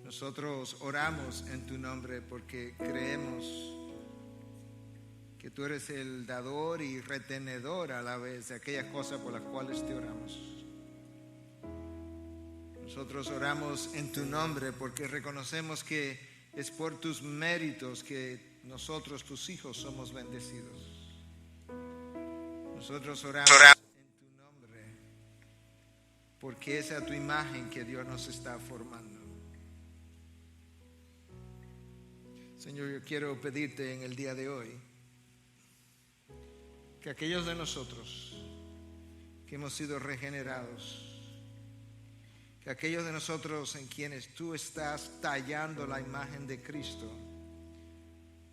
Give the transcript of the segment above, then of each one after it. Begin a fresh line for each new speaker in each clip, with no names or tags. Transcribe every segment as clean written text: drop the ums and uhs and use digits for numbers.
Nosotros oramos en tu nombre porque creemos que tú eres el dador y retenedor a la vez de aquellas cosas por las cuales te oramos. Nosotros oramos en tu nombre porque reconocemos que es por tus méritos que nosotros, tus hijos, somos bendecidos. Nosotros oramos en tu nombre porque esa es tu imagen que Dios nos está formando. Señor, yo quiero pedirte en el día de hoy que aquellos de nosotros que hemos sido regenerados, que aquellos de nosotros en quienes tú estás tallando la imagen de Cristo,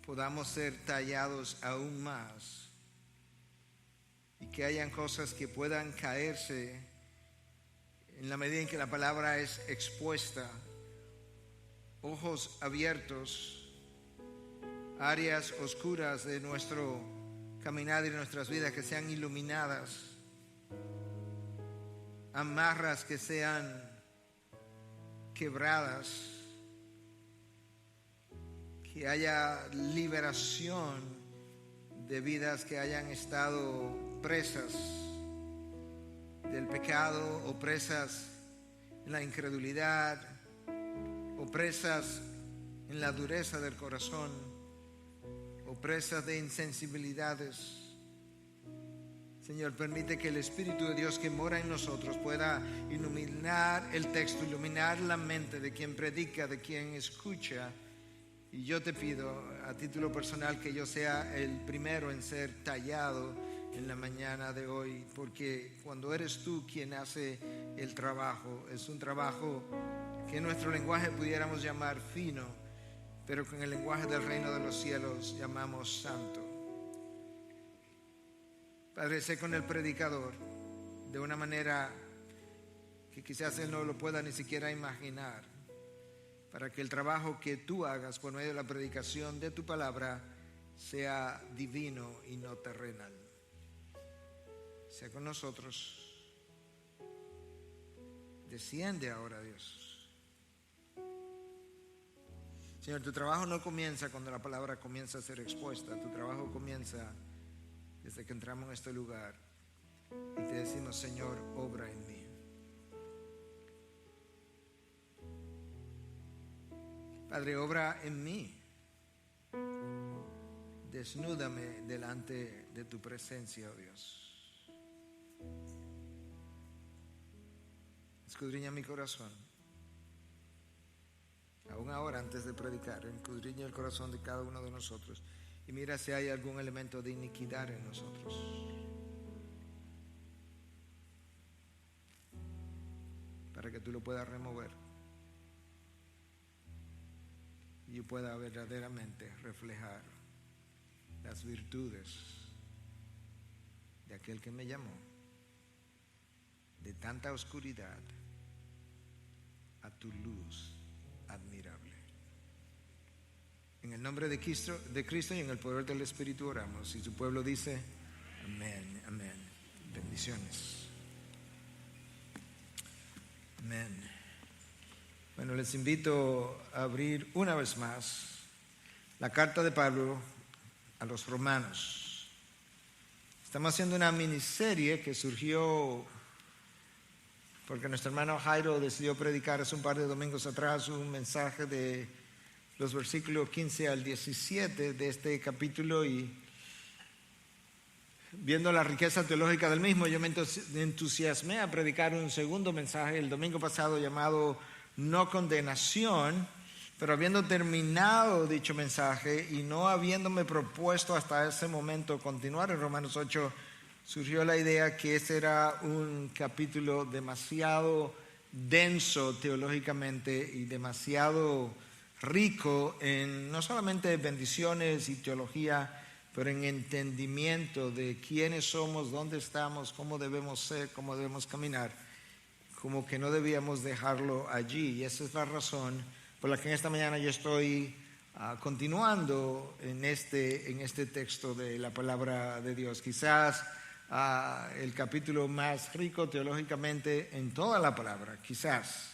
podamos ser tallados aún más y que hayan cosas que puedan caerse en la medida en que la palabra es expuesta, ojos abiertos, áreas oscuras de nuestro caminar y de nuestras vidas que sean iluminadas, amarras que sean quebradas, que haya liberación de vidas que hayan estado presas del pecado o presas en la incredulidad o presas en la dureza del corazón o presas de insensibilidades. Señor, permite que el Espíritu de Dios que mora en nosotros pueda iluminar el texto, iluminar la mente de quien predica, de quien escucha. Y yo te pido a título personal que yo sea el primero en ser tallado en la mañana de hoy, porque cuando eres tú quien hace el trabajo, es un trabajo que en nuestro lenguaje pudiéramos llamar fino, pero con el lenguaje del reino de los cielos llamamos santo. Padre, sé con el predicador de una manera que quizás él no lo pueda ni siquiera imaginar, para que el trabajo que tú hagas por medio de la predicación de tu palabra sea divino y no terrenal. Sea con nosotros. Desciende ahora, Dios. Señor, tu trabajo no comienza cuando la palabra comienza a ser expuesta. Tu trabajo comienza desde que entramos en este lugar y te decimos: Señor, obra en mí. Padre, obra en mí. Desnúdame delante de tu presencia, oh Dios. Escudriña mi corazón. Aún ahora, antes de predicar, escudriña el corazón de cada uno de nosotros y mira si hay algún elemento de iniquidad en nosotros. Para que tú lo puedas remover y yo pueda verdaderamente reflejar las virtudes de aquel que me llamó de tanta oscuridad a tu luz admirable. En el nombre de Cristo y en el poder del Espíritu oramos. Y su pueblo dice: amén, amén. Bendiciones. Amén. Bueno, les invito a abrir una vez más la carta de Pablo a los romanos. Estamos haciendo una miniserie que surgió porque nuestro hermano Jairo decidió predicar hace un par de domingos atrás un mensaje de los versículos 15 al 17 de este capítulo, y viendo la riqueza teológica del mismo, yo me entusiasmé a predicar un segundo mensaje el domingo pasado llamado No condenación, pero habiendo terminado dicho mensaje y no habiéndome propuesto hasta ese momento continuar en Romanos 8, surgió la idea que ese era un capítulo demasiado denso teológicamente y demasiado rico en no solamente bendiciones y teología, pero en entendimiento de quiénes somos, dónde estamos, cómo debemos ser, cómo debemos caminar, como que no debíamos dejarlo allí. Y esa es la razón por la que en esta mañana yo estoy continuando en este texto de la palabra de Dios. Quizás el capítulo más rico teológicamente en toda la palabra, quizás.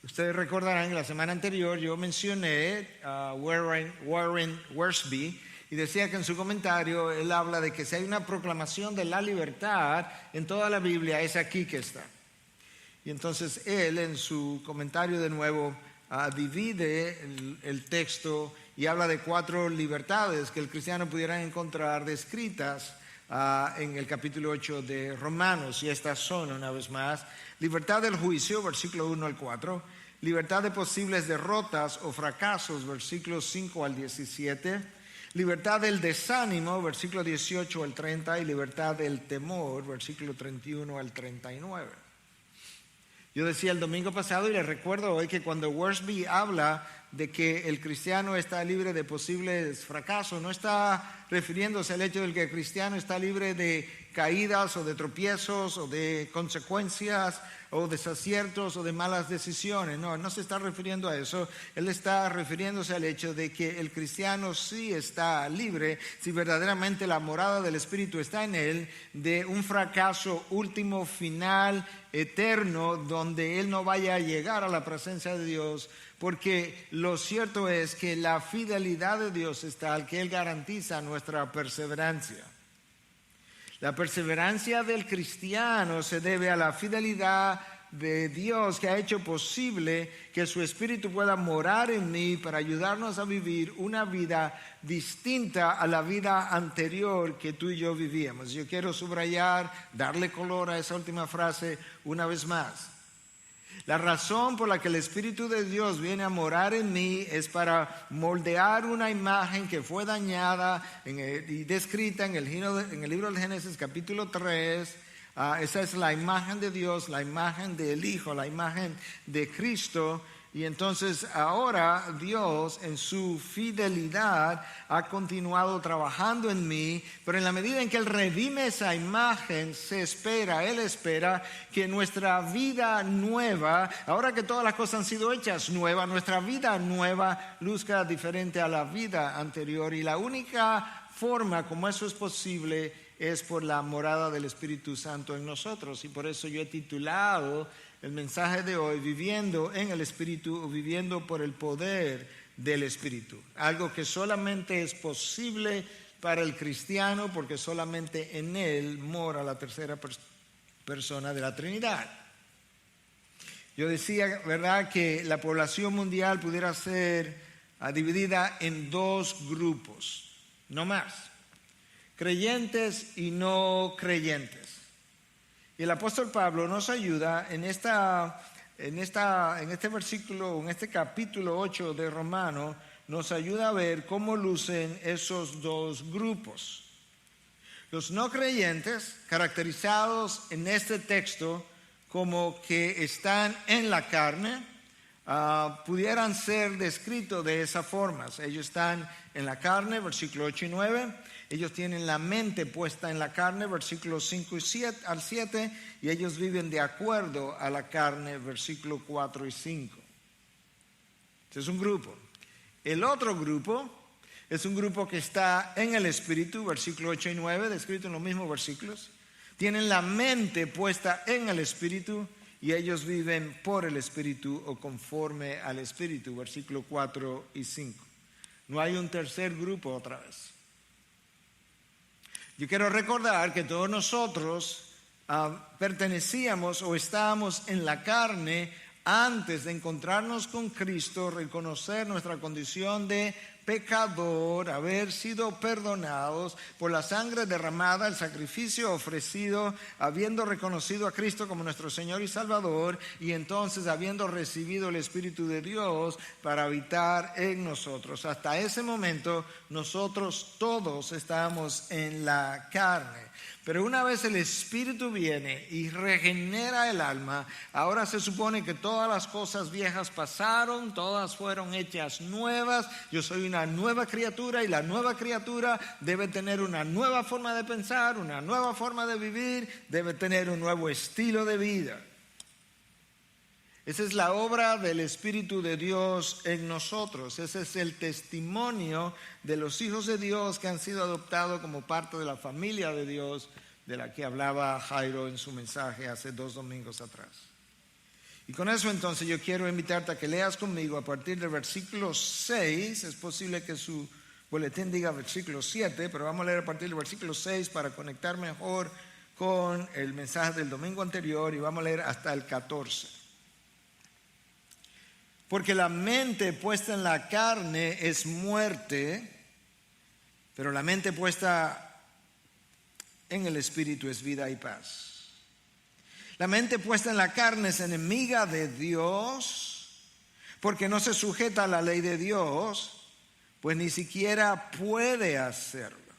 Ustedes recordarán que la semana anterior yo mencioné a Warren Wiersbe y decía que en su comentario él habla de que si hay una proclamación de la libertad en toda la Biblia, es aquí que está. Y entonces él en su comentario de nuevo divide el texto y habla de 4 libertades que el cristiano pudiera encontrar descritas en el capítulo 8 de Romanos, y estas son, una vez más, libertad del juicio, versículo 1 al 4, libertad de posibles derrotas o fracasos, versículos 5 al 17, libertad del desánimo, versículo 18 al 30, y libertad del temor, versículo 31 al 39. Yo decía el domingo pasado y les recuerdo hoy que cuando Wiersbe habla de que el cristiano está libre de posibles fracasos, no está refiriéndose al hecho de que el cristiano está libre de caídas o de tropiezos o de consecuencias o desaciertos o de malas decisiones. No se está refiriendo a eso. Él está refiriéndose al hecho de que el cristiano sí está libre, si verdaderamente la morada del Espíritu está en él, de un fracaso último, final, eterno, donde él no vaya a llegar a la presencia de Dios, porque lo cierto es que la fidelidad de Dios es tal que él garantiza nuestra perseverancia. La perseverancia del cristiano se debe a la fidelidad de Dios, que ha hecho posible que su Espíritu pueda morar en mí para ayudarnos a vivir una vida distinta a la vida anterior que tú y yo vivíamos. Yo quiero subrayar, darle color a esa última frase una vez más. La razón por la que el Espíritu de Dios viene a morar en mí es para moldear una imagen que fue dañada y descrita en el libro del Génesis capítulo 3. Esa es la imagen de Dios, la imagen del Hijo, la imagen de Cristo. Y entonces ahora Dios en su fidelidad ha continuado trabajando en mí, pero en la medida en que Él redime esa imagen, Él espera que nuestra vida nueva, ahora que todas las cosas han sido hechas nuevas, nuestra vida nueva luzca diferente a la vida anterior. Y la única forma como eso es posible es por la morada del Espíritu Santo en nosotros. Y por eso yo he titulado el mensaje de hoy, viviendo en el Espíritu o viviendo por el poder del Espíritu. Algo que solamente es posible para el cristiano porque solamente en él mora la tercera persona de la Trinidad. Yo decía, ¿verdad?, que la población mundial pudiera ser dividida en 2 grupos, no más: creyentes y no creyentes. Y el apóstol Pablo nos ayuda en este versículo, en este capítulo 8 de Romanos, nos ayuda a ver cómo lucen esos 2 grupos. Los no creyentes, caracterizados en este texto como que están en la carne, pudieran ser descritos de esa forma. Ellos están en la carne, versículo 8 y 9. Ellos tienen la mente puesta en la carne, versículos 5 al 7, y ellos viven de acuerdo a la carne, versículos 4 y 5. Este es un grupo. El otro grupo es un grupo que está en el Espíritu, versículos 8 y 9, descrito en los mismos versículos. Tienen la mente puesta en el Espíritu y ellos viven por el Espíritu o conforme al Espíritu, versículos 4 y 5. No hay un tercer grupo otra vez. Yo quiero recordar que todos nosotros pertenecíamos o estábamos en la carne antes de encontrarnos con Cristo, reconocer nuestra condición de pecador, haber sido perdonados por la sangre derramada, el sacrificio ofrecido, habiendo reconocido a Cristo como nuestro Señor y Salvador, y entonces habiendo recibido el Espíritu de Dios para habitar en nosotros. Hasta ese momento nosotros todos estábamos en la carne. Pero una vez el Espíritu viene y regenera el alma, ahora se supone que todas las cosas viejas pasaron, todas fueron hechas nuevas. Yo soy una nueva criatura y la nueva criatura debe tener una nueva forma de pensar, una nueva forma de vivir, debe tener un nuevo estilo de vida. Esa es la obra del Espíritu de Dios en nosotros. Ese es el testimonio de los hijos de Dios que han sido adoptados como parte de la familia de Dios, de la que hablaba Jairo en su mensaje hace 2 domingos atrás. Y con eso entonces yo quiero invitarte a que leas conmigo a partir del versículo 6. Es posible que su boletín diga versículo 7, pero vamos a leer a partir del versículo 6 para conectar mejor con el mensaje del domingo anterior, y vamos a leer hasta el 14. Porque la mente puesta en la carne es muerte, pero la mente puesta en el Espíritu es vida y paz. La mente puesta en la carne es enemiga de Dios, porque no se sujeta a la ley de Dios, pues ni siquiera puede hacerlo.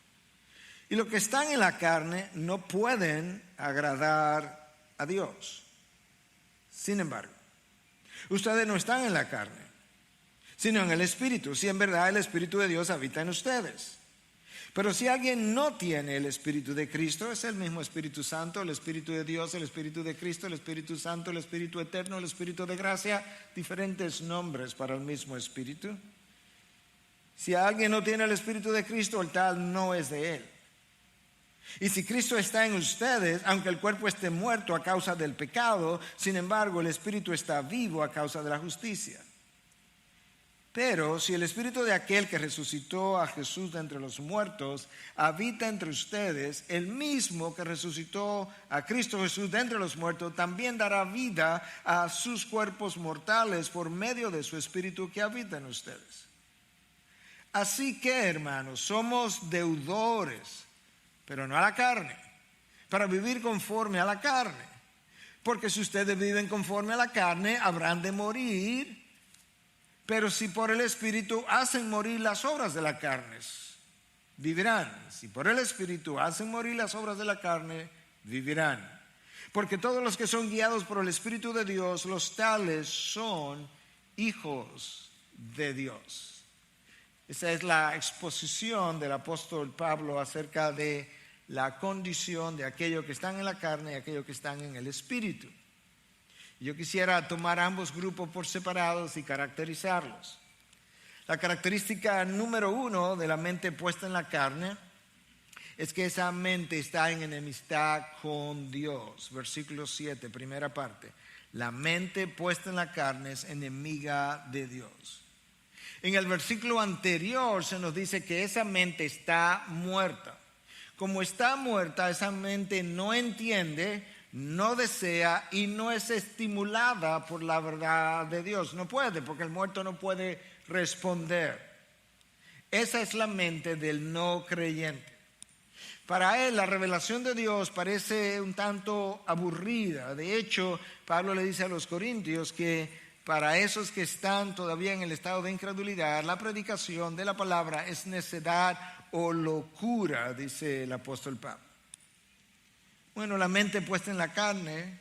Y los que están en la carne no pueden agradar a Dios. Sin embargo, ustedes no están en la carne, sino en el Espíritu, si en verdad el Espíritu de Dios habita en ustedes. Pero si alguien no tiene el Espíritu de Cristo, es el mismo Espíritu Santo, el Espíritu de Dios, el Espíritu de Cristo, el Espíritu Santo, el Espíritu Eterno, el Espíritu de Gracia, diferentes nombres para el mismo Espíritu. Si alguien no tiene el Espíritu de Cristo, el tal no es de él. Y si Cristo está en ustedes, aunque el cuerpo esté muerto a causa del pecado, sin embargo el Espíritu está vivo a causa de la justicia. Pero si el Espíritu de aquel que resucitó a Jesús de entre los muertos habita entre ustedes, el mismo que resucitó a Cristo Jesús de entre los muertos también dará vida a sus cuerpos mortales por medio de su Espíritu que habita en ustedes. Así que, hermanos, somos deudores, pero no a la carne, para vivir conforme a la carne. Porque si ustedes viven conforme a la carne, habrán de morir. Pero si por el Espíritu hacen morir las obras de la carne, vivirán. Si por el Espíritu hacen morir las obras de la carne, vivirán. Porque todos los que son guiados por el Espíritu de Dios, los tales son hijos de Dios. Esa es la exposición del apóstol Pablo acerca de la condición de aquellos que están en la carne y aquellos que están en el Espíritu. Yo quisiera tomar ambos grupos por separados y caracterizarlos. La característica número 1 de la mente puesta en la carne es que esa mente está en enemistad con Dios. Versículo 7, primera parte. La mente puesta en la carne es enemiga de Dios. En el versículo anterior se nos dice que esa mente está muerta. Como está muerta, esa mente no entiende, no desea y no es estimulada por la verdad de Dios. No puede, porque el muerto no puede responder. Esa es la mente del no creyente. Para él la revelación de Dios parece un tanto aburrida. De hecho, Pablo le dice a los corintios que para esos que están todavía en el estado de incredulidad, la predicación de la palabra es necedad o locura, dice el apóstol Pablo. Bueno, la mente puesta en la carne,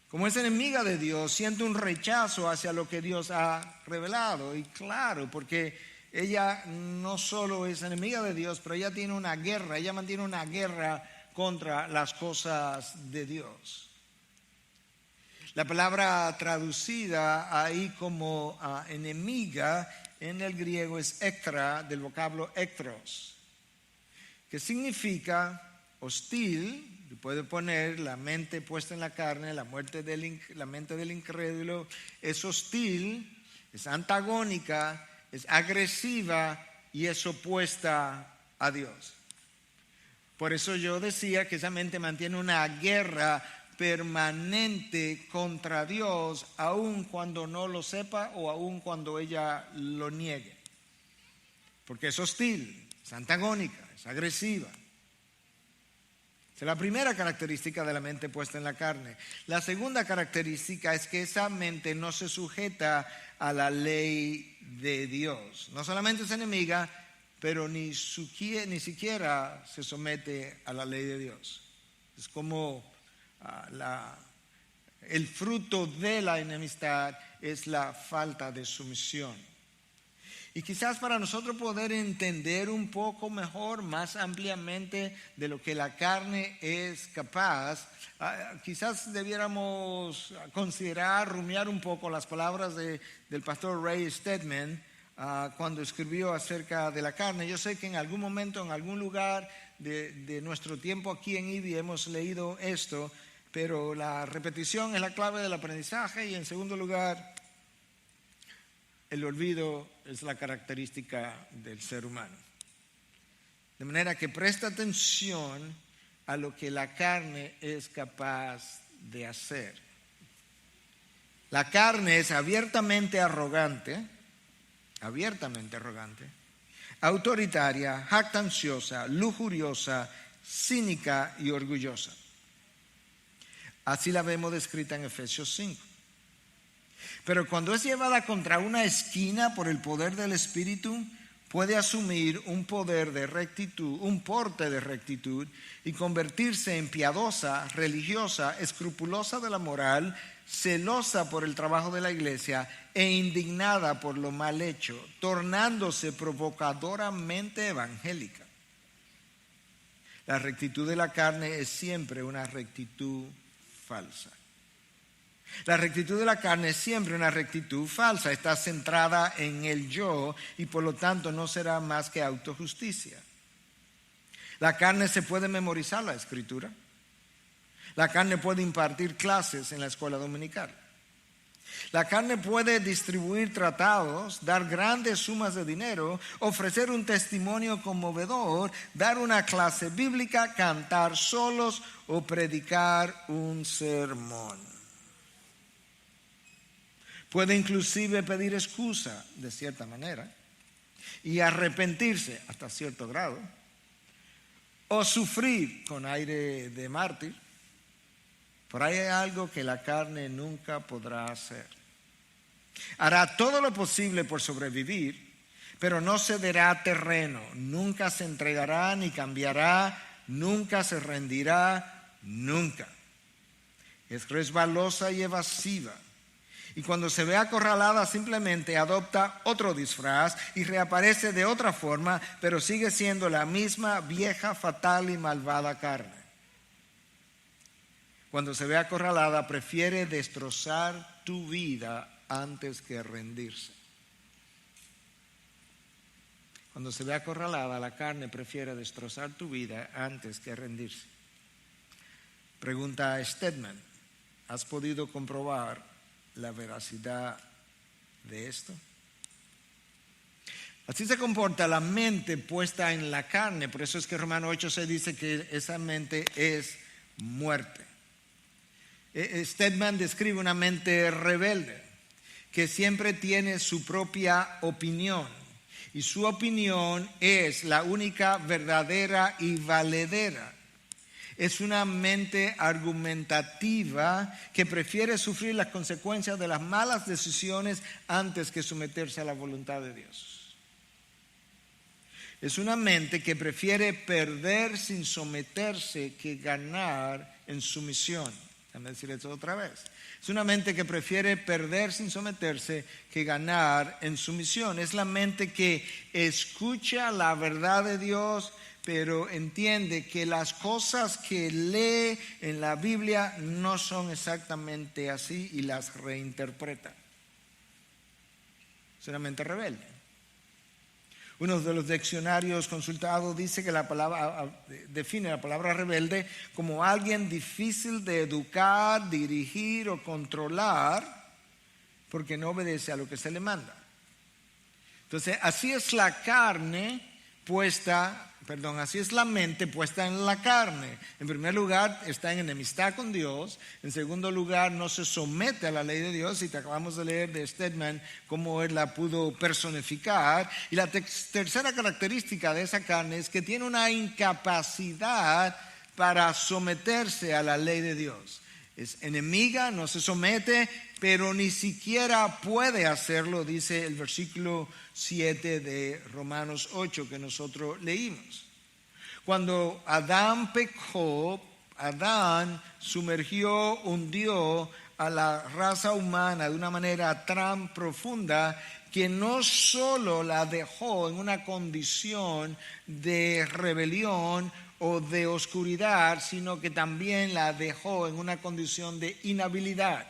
como es enemiga de Dios, siente un rechazo hacia lo que Dios ha revelado. Y claro, porque ella no solo es enemiga de Dios, pero ella tiene una guerra, ella mantiene una guerra contra las cosas de Dios. La palabra traducida ahí como enemiga en el griego es ektra, del vocablo ektros, que significa hostil. Puede poner la mente puesta en la carne, la mente del incrédulo es hostil, es antagónica, es agresiva y es opuesta a Dios. Por eso yo decía que esa mente mantiene una guerra permanente contra Dios, aun cuando no lo sepa o aun cuando ella lo niegue. Porque es hostil, es antagónica, es agresiva. Esa es la primera característica de la mente puesta en la carne. La segunda característica es que esa mente no se sujeta a la ley de Dios. No solamente es enemiga, pero ni siquiera se somete a la ley de Dios. Es como el fruto de la enemistad es la falta de sumisión. Y quizás para nosotros poder entender un poco mejor, más ampliamente de lo que la carne es capaz, quizás debiéramos considerar, rumiar un poco las palabras del pastor Ray Stedman cuando escribió acerca de la carne. Yo sé que en algún momento, en algún lugar de nuestro tiempo aquí en IBI hemos leído esto, pero la repetición es la clave del aprendizaje y en segundo lugar, el olvido es la característica del ser humano. De manera que presta atención a lo que la carne es capaz de hacer. La carne es abiertamente arrogante, autoritaria, jactanciosa, lujuriosa, cínica y orgullosa. Así la vemos descrita en Efesios 5. Pero cuando es llevada contra una esquina por el poder del Espíritu, puede asumir un poder de rectitud, un porte de rectitud y convertirse en piadosa, religiosa, escrupulosa de la moral, celosa por el trabajo de la iglesia e indignada por lo mal hecho, tornándose provocadoramente evangélica. La rectitud de la carne es siempre una rectitud falsa. La rectitud de la carne es siempre una rectitud falsa, está centrada en el yo y por lo tanto no será más que autojusticia. La carne se puede memorizar la escritura. La carne puede impartir clases en la escuela dominical. La carne puede distribuir tratados, dar grandes sumas de dinero, ofrecer un testimonio conmovedor, dar una clase bíblica, cantar solos o predicar un sermón. Puede inclusive pedir excusa de cierta manera y arrepentirse hasta cierto grado o sufrir con aire de mártir. Por ahí hay algo que la carne nunca podrá hacer. Hará todo lo posible por sobrevivir, pero no cederá terreno, nunca se entregará ni cambiará, nunca se rendirá, nunca. Es resbalosa y evasiva. Y cuando se ve acorralada simplemente adopta otro disfraz y reaparece de otra forma, pero sigue siendo la misma vieja, fatal y malvada carne. Cuando se ve acorralada prefiere destrozar tu vida antes que rendirse. Cuando se ve acorralada la carne prefiere destrozar tu vida antes que rendirse. Pregunta a Stedman, ¿has podido comprobar la veracidad de esto? Así se comporta la mente puesta en la carne. Por eso es que Romanos 8:6 dice que esa mente es muerte. Stedman describe una mente rebelde que siempre tiene su propia opinión y su opinión es la única verdadera y valedera. Es una mente argumentativa que prefiere sufrir las consecuencias de las malas decisiones antes que someterse a la voluntad de Dios. Es una mente que prefiere perder sin someterse que ganar en sumisión. Déjame decir esto otra vez. Es una mente que prefiere perder sin someterse que ganar en sumisión. Es la mente que escucha la verdad de Dios, pero entiende que las cosas que lee en la Biblia no son exactamente así y las reinterpreta. Es una mente rebelde. Uno de los diccionarios consultados dice que define la palabra rebelde como alguien difícil de educar, dirigir o controlar porque no obedece a lo que se le manda. Entonces, así es la mente puesta en la carne. En primer lugar, está en enemistad con Dios. En segundo lugar, no se somete a la ley de Dios. Y te acabamos de leer de Stedman cómo él la pudo personificar. Y la tercera característica de esa carne es que tiene una incapacidad para someterse a la ley de Dios. Es enemiga, no se somete, pero ni siquiera puede hacerlo, dice el versículo 7 de Romanos 8 que nosotros leímos. Cuando Adán pecó, Adán hundió a la raza humana de una manera tan profunda que no solo la dejó en una condición de rebelión o de oscuridad, sino que también la dejó en una condición de inhabilidad.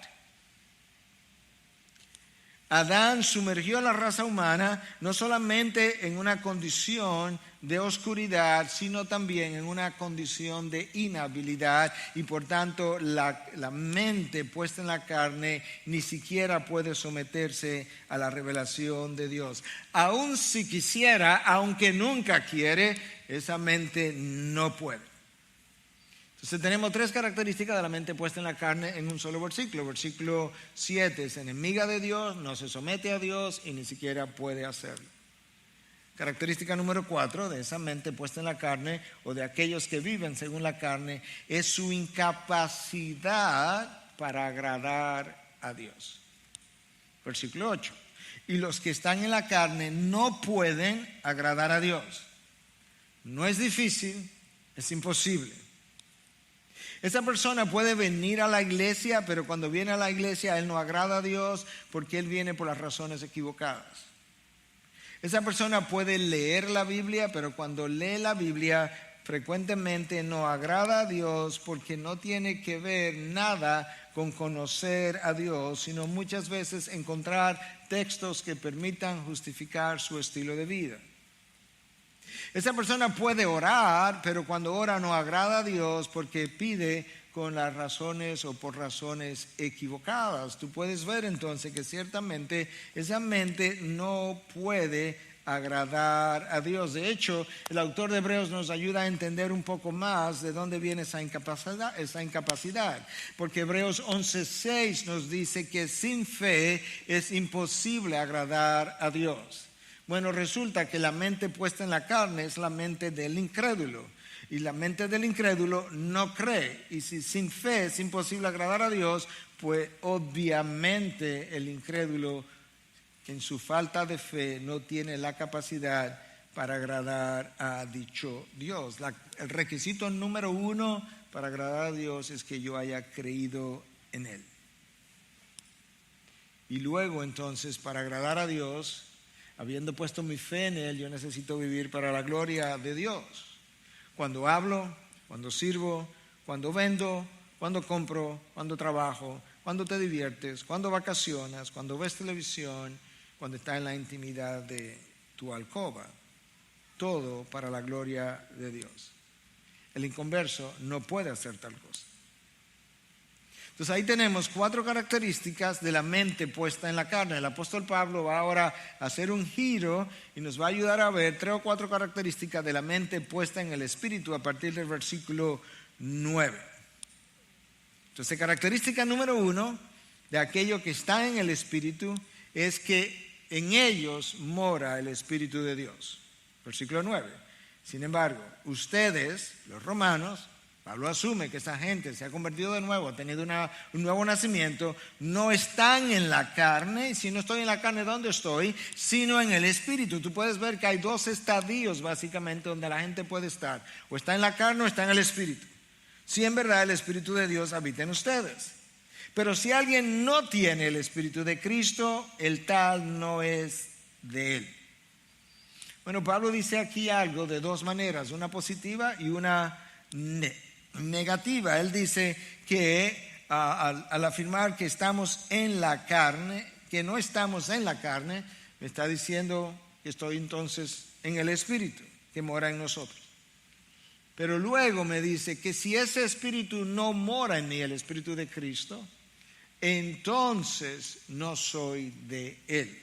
Adán sumergió a la raza humana no solamente en una condición de oscuridad, sino también en una condición de inhabilidad, y por tanto la mente puesta en la carne ni siquiera puede someterse a la revelación de Dios. Aun si quisiera, aunque nunca quiere, esa mente no puede. Entonces tenemos tres características de la mente puesta en la carne en un solo versículo. Versículo 7 es enemiga de Dios, no se somete a Dios y ni siquiera puede hacerlo. Característica número 4 de esa mente puesta en la carne, o de aquellos que viven según la carne, es su incapacidad para agradar a Dios. Versículo 8. Y los que están en la carne no pueden agradar a Dios. No es difícil, es imposible. Esa persona puede venir a la iglesia, pero cuando viene a la iglesia él no agrada a Dios porque él viene por las razones equivocadas. Esa persona puede leer la Biblia, pero cuando lee la Biblia frecuentemente no agrada a Dios porque no tiene que ver nada con conocer a Dios, sino muchas veces encontrar textos que permitan justificar su estilo de vida. Esa persona puede orar, pero cuando ora no agrada a Dios porque pide con las razones o por razones equivocadas. Tú puedes ver entonces que ciertamente esa mente no puede agradar a Dios. De hecho, el autor de Hebreos nos ayuda a entender un poco más de dónde viene esa incapacidad. Porque Hebreos 11:6 nos dice que sin fe es imposible agradar a Dios. Bueno, resulta que la mente puesta en la carne es la mente del incrédulo. Y la mente del incrédulo no cree. Y si sin fe es imposible agradar a Dios, pues obviamente el incrédulo en su falta de fe no tiene la capacidad para agradar a dicho Dios. El requisito número 1 para agradar a Dios es que yo haya creído en Él. Y luego entonces, para agradar a Dios, habiendo puesto mi fe en Él, yo necesito vivir para la gloria de Dios. Cuando hablo, cuando sirvo, cuando vendo, cuando compro, cuando trabajo, cuando te diviertes, cuando vacacionas, cuando ves televisión, cuando estás en la intimidad de tu alcoba. Todo para la gloria de Dios. El inconverso no puede hacer tal cosa. Entonces ahí tenemos 4 características de la mente puesta en la carne. El apóstol Pablo va ahora a hacer un giro y nos va a ayudar a ver 3 o 4 características de la mente puesta en el espíritu a partir del versículo 9. Entonces, característica número 1 de aquello que está en el espíritu es que en ellos mora el Espíritu de Dios. Versículo 9. Sin embargo, ustedes, los romanos, Pablo asume que esa gente se ha convertido de nuevo, ha tenido un nuevo nacimiento, no están en la carne. Y si no estoy en la carne, ¿dónde estoy? Sino en el Espíritu. Tú puedes ver que hay 2 estadios básicamente donde la gente puede estar. O está en la carne o está en el Espíritu. Si en verdad el Espíritu de Dios habita en ustedes. Pero si alguien no tiene el Espíritu de Cristo, el tal no es de Él. Bueno, Pablo dice aquí algo de 2 maneras, una positiva y una negativa. Él dice que al afirmar que estamos en la carne, que no estamos en la carne, me está diciendo que estoy entonces en el Espíritu que mora en nosotros. Pero luego me dice que si ese Espíritu no mora en mí, el Espíritu de Cristo, entonces no soy de Él.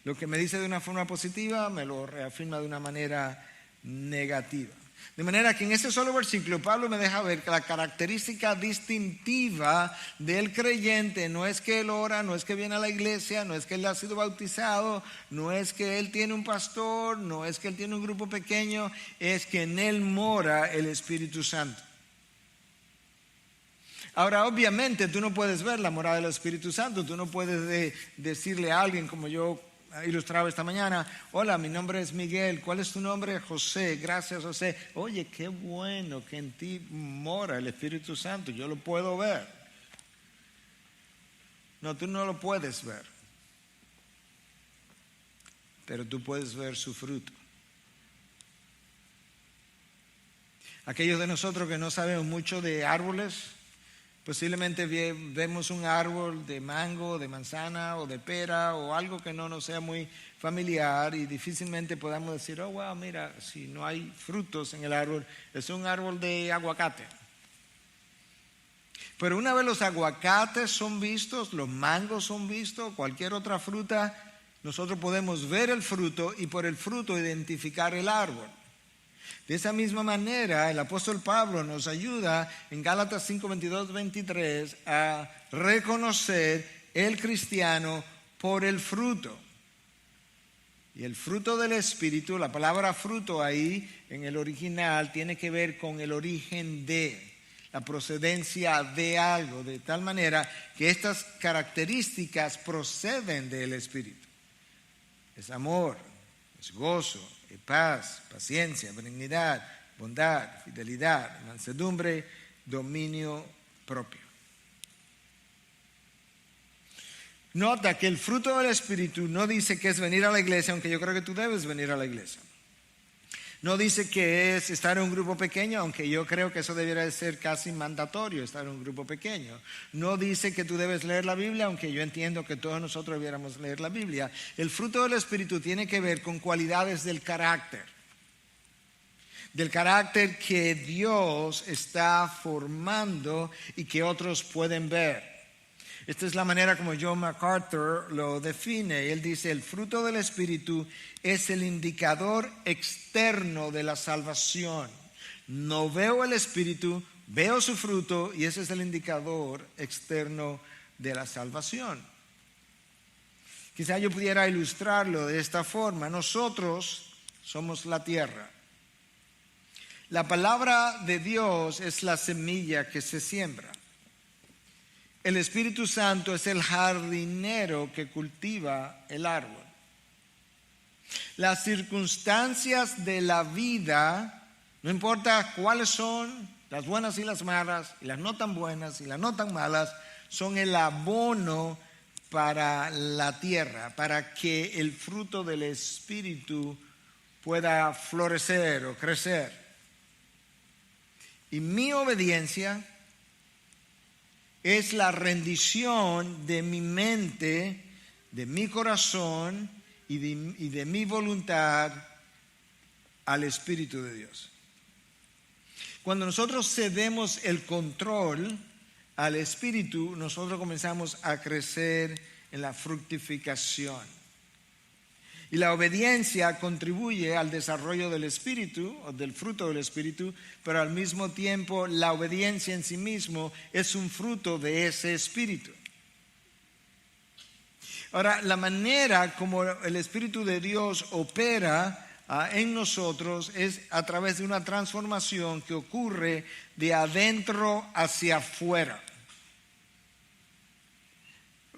Lo que me dice de una forma positiva me lo reafirma de una manera negativa. De manera que en ese solo versículo Pablo me deja ver que la característica distintiva del creyente no es que él ora, no es que viene a la iglesia, no es que él ha sido bautizado, no es que él tiene un pastor, no es que él tiene un grupo pequeño, es que en él mora el Espíritu Santo. Ahora, obviamente, tú no puedes ver la morada del Espíritu Santo. Tú no puedes decirle a alguien, como yo ilustraba esta mañana: hola, mi nombre es Miguel. ¿Cuál es tu nombre? José. Gracias, José. Oye, qué bueno que en ti mora el Espíritu Santo. Yo lo puedo ver. No, tú no lo puedes ver. pero tú puedes ver su fruto. Aquellos de nosotros que no sabemos mucho de árboles, posiblemente vemos un árbol de mango, de manzana o de pera o algo que no nos sea muy familiar y difícilmente podamos decir, oh wow, mira, si no hay frutos en el árbol, es un árbol de aguacate. Pero una vez los aguacates son vistos, los mangos son vistos, cualquier otra fruta, nosotros podemos ver el fruto y por el fruto identificar el árbol. De esa misma manera, el apóstol Pablo nos ayuda en Gálatas 5, 22, 23 a reconocer el cristiano por el fruto. Y el fruto del Espíritu, la palabra fruto ahí en el original tiene que ver con el origen de, la procedencia de algo, de tal manera que estas características proceden del Espíritu. Es amor, es gozo, es paz, paciencia, benignidad, bondad, fidelidad, mansedumbre, dominio propio. Nota que el fruto del Espíritu no dice que es venir a la iglesia, aunque yo creo que tú debes venir a la iglesia. No dice que es estar en un grupo pequeño, aunque yo creo que eso debería de ser casi mandatorio, estar en un grupo pequeño. No dice que tú debes leer la Biblia, aunque yo entiendo que todos nosotros debiéramos leer la Biblia. El fruto del Espíritu tiene que ver con cualidades del carácter que Dios está formando y que otros pueden ver. Esta es la manera como John MacArthur lo define. Él dice, el fruto del Espíritu es el indicador externo de la salvación. No veo el Espíritu, veo su fruto y ese es el indicador externo de la salvación. Quizá yo pudiera ilustrarlo de esta forma. Nosotros somos la tierra. La palabra de Dios es la semilla que se siembra. El Espíritu Santo es el jardinero que cultiva el árbol. Las circunstancias de la vida, no importa cuáles son, las buenas y las malas, y las no tan buenas y las no tan malas, son el abono para la tierra, para que el fruto del Espíritu pueda florecer o crecer. Y mi obediencia es la rendición de mi mente, de mi corazón y de mi voluntad al Espíritu de Dios. Cuando nosotros cedemos el control al Espíritu, nosotros comenzamos a crecer en la fructificación. Y la obediencia contribuye al desarrollo del Espíritu, o del fruto del Espíritu, pero al mismo tiempo la obediencia en sí mismo es un fruto de ese Espíritu. Ahora, la manera como el Espíritu de Dios opera en nosotros es a través de una transformación que ocurre de adentro hacia afuera.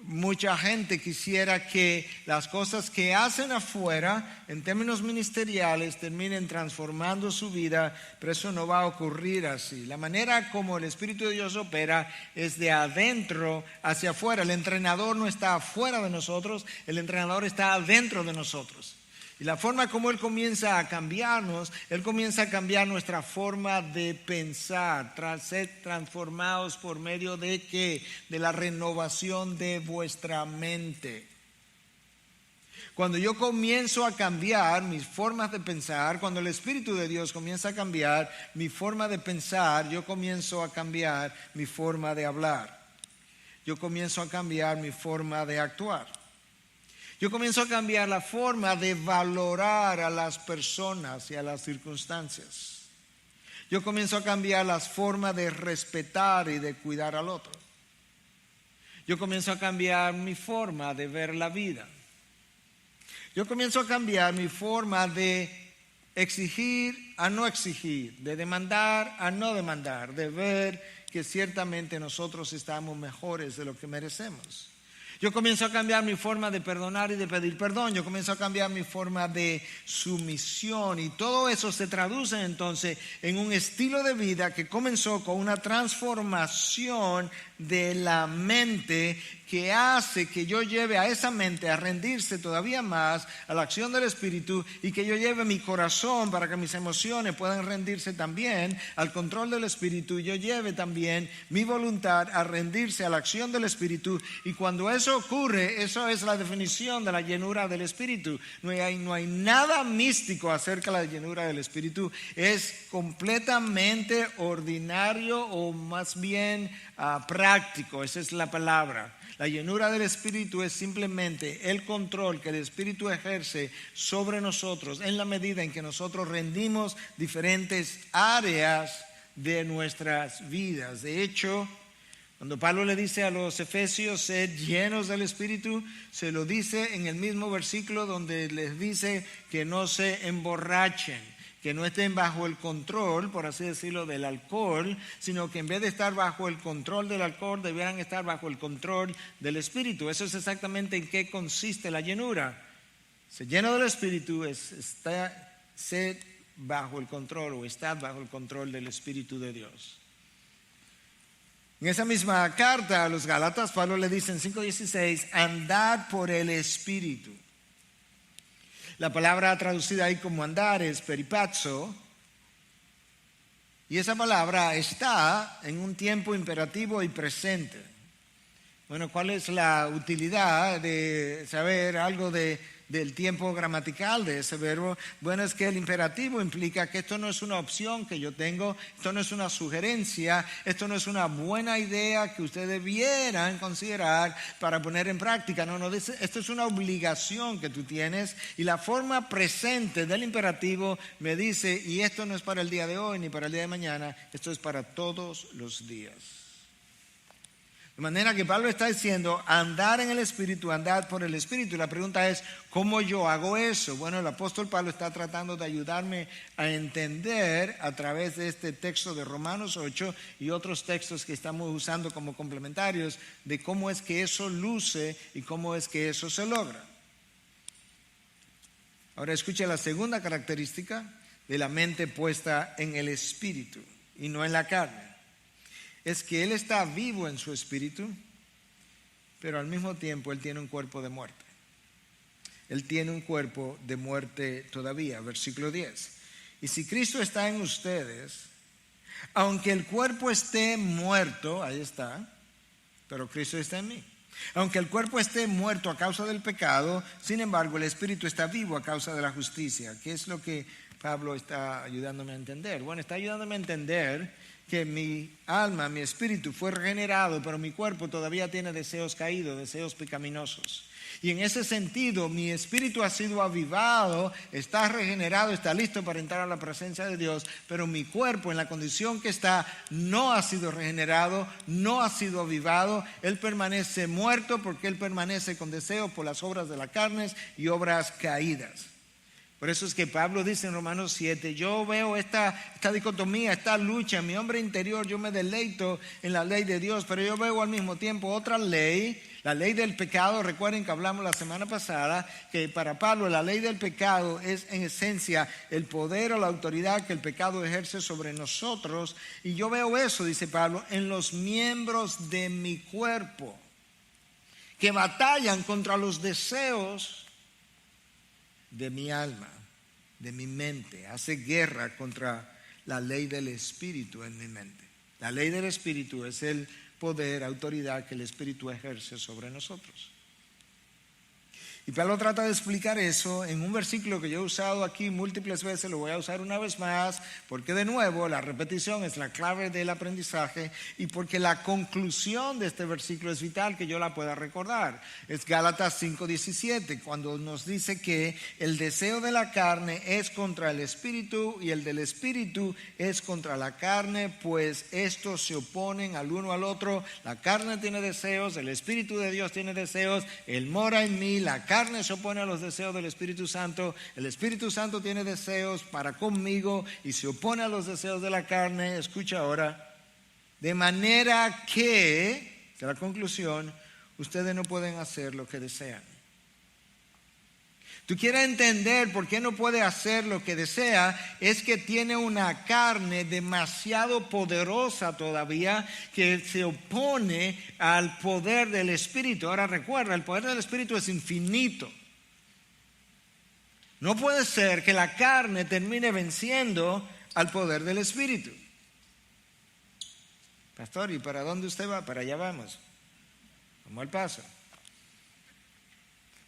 Mucha gente quisiera que las cosas que hacen afuera, en términos ministeriales, terminen transformando su vida, pero eso no va a ocurrir así. La manera como el Espíritu de Dios opera es de adentro hacia afuera. El entrenador no está afuera de nosotros, el entrenador está adentro de nosotros. Y la forma como Él comienza a cambiarnos, Él comienza a cambiar nuestra forma de pensar, tras ser transformados por medio de ¿qué? De la renovación de vuestra mente. Cuando yo comienzo a cambiar mis formas de pensar, cuando el Espíritu de Dios comienza a cambiar mi forma de pensar, yo comienzo a cambiar mi forma de hablar. Yo comienzo a cambiar mi forma de actuar. Yo comienzo a cambiar la forma de valorar a las personas y a las circunstancias. Yo comienzo a cambiar las formas de respetar y de cuidar al otro. Yo comienzo a cambiar mi forma de ver la vida. Yo comienzo a cambiar mi forma de exigir a no exigir, de demandar a no demandar, de ver que ciertamente nosotros estamos mejores de lo que merecemos. Yo comienzo a cambiar mi forma de perdonar y de pedir perdón. Yo comienzo a cambiar mi forma de sumisión. Y todo eso se traduce entonces en un estilo de vida que comenzó con una transformación de la mente que hace que yo lleve a esa mente a rendirse todavía más a la acción del Espíritu y que yo lleve mi corazón para que mis emociones puedan rendirse también al control del Espíritu y yo lleve también mi voluntad a rendirse a la acción del Espíritu. Y cuando eso ocurre, eso es la definición de la llenura del Espíritu. No hay nada místico acerca de la llenura del Espíritu. Es completamente ordinario o más bien práctico. Esa es la palabra. La llenura del Espíritu es simplemente el control que el Espíritu ejerce sobre nosotros en la medida en que nosotros rendimos diferentes áreas de nuestras vidas. De hecho, cuando Pablo le dice a los efesios, sed llenos del Espíritu, se lo dice en el mismo versículo donde les dice que no se emborrachen, que no estén bajo el control, por así decirlo, del alcohol, sino que en vez de estar bajo el control del alcohol, debieran estar bajo el control del Espíritu. Eso es exactamente en qué consiste la llenura. Ser lleno del Espíritu es ser bajo el control o estar bajo el control del Espíritu de Dios. En esa misma carta a los Gálatas, Pablo le dice en 5:16, andad por el Espíritu. La palabra traducida ahí como andar es peripazo. Y esa palabra está en un tiempo imperativo y presente. Bueno, ¿cuál es la utilidad de saber algo del tiempo gramatical de ese verbo? Bueno, es que el imperativo implica que esto no es una opción que yo tengo, esto no es una sugerencia, esto no es una buena idea que ustedes debieran considerar para poner en práctica. No, esto es una obligación que tú tienes y la forma presente del imperativo me dice, y esto no es para el día de hoy ni para el día de mañana, esto es para todos los días. De manera que Pablo está diciendo, andar en el Espíritu, andar por el Espíritu. Y la pregunta es, ¿cómo yo hago eso? Bueno, el apóstol Pablo está tratando de ayudarme a entender a través de este texto de Romanos 8 y otros textos que estamos usando como complementarios de cómo es que eso luce y cómo es que eso se logra. Ahora escuche la segunda característica de la mente puesta en el Espíritu y no en la carne. Es que Él está vivo en su espíritu, pero al mismo tiempo Él tiene un cuerpo de muerte. Él tiene un cuerpo de muerte todavía. Versículo 10. Y si Cristo está en ustedes, aunque el cuerpo esté muerto, ahí está, pero Cristo está en mí. Aunque el cuerpo esté muerto a causa del pecado, sin embargo el espíritu está vivo a causa de la justicia. ¿Qué es lo que Pablo está ayudándome a entender? Bueno, está ayudándome a entender que mi alma, mi espíritu fue regenerado, pero mi cuerpo todavía tiene deseos caídos, deseos pecaminosos. Y en ese sentido, mi espíritu ha sido avivado, está regenerado, está listo para entrar a la presencia de Dios, pero mi cuerpo en la condición que está no ha sido regenerado, no ha sido avivado. Él permanece muerto porque él permanece con deseos por las obras de la carne y obras caídas. Por eso es que Pablo dice en Romanos 7, yo veo esta dicotomía, esta lucha en mi hombre interior, yo me deleito en la ley de Dios, pero yo veo al mismo tiempo otra ley, la ley del pecado. Recuerden que hablamos la semana pasada que para Pablo la ley del pecado es en esencia el poder o la autoridad que el pecado ejerce sobre nosotros. Y yo veo eso, dice Pablo, en los miembros de mi cuerpo que batallan contra los deseos de mi alma, de mi mente. Hace guerra contra la ley del Espíritu en mi mente. La ley del Espíritu es el poder, autoridad que el Espíritu ejerce sobre nosotros. Y Pablo trata de explicar eso en un versículo que yo he usado aquí múltiples veces, lo voy a usar una vez más, porque de nuevo la repetición es la clave del aprendizaje y porque la conclusión de este versículo es vital que yo la pueda recordar. Es Gálatas 5:17, cuando nos dice que el deseo de la carne es contra el espíritu y el del espíritu es contra la carne, pues estos se oponen al uno al otro. La carne tiene deseos, el Espíritu de Dios tiene deseos, Él mora en mí, la carne se opone a los deseos del Espíritu Santo, el Espíritu Santo tiene deseos para conmigo y se opone a los deseos de la carne. Escucha ahora, de manera que, de la conclusión, ustedes no pueden hacer lo que desean. Tú quieres entender por qué no puede hacer lo que desea, es que tiene una carne demasiado poderosa todavía que se opone al poder del Espíritu. Ahora recuerda, el poder del Espíritu es infinito. No puede ser que la carne termine venciendo al poder del Espíritu. Pastor, ¿y para dónde usted va? Para allá vamos. Vamos al paso.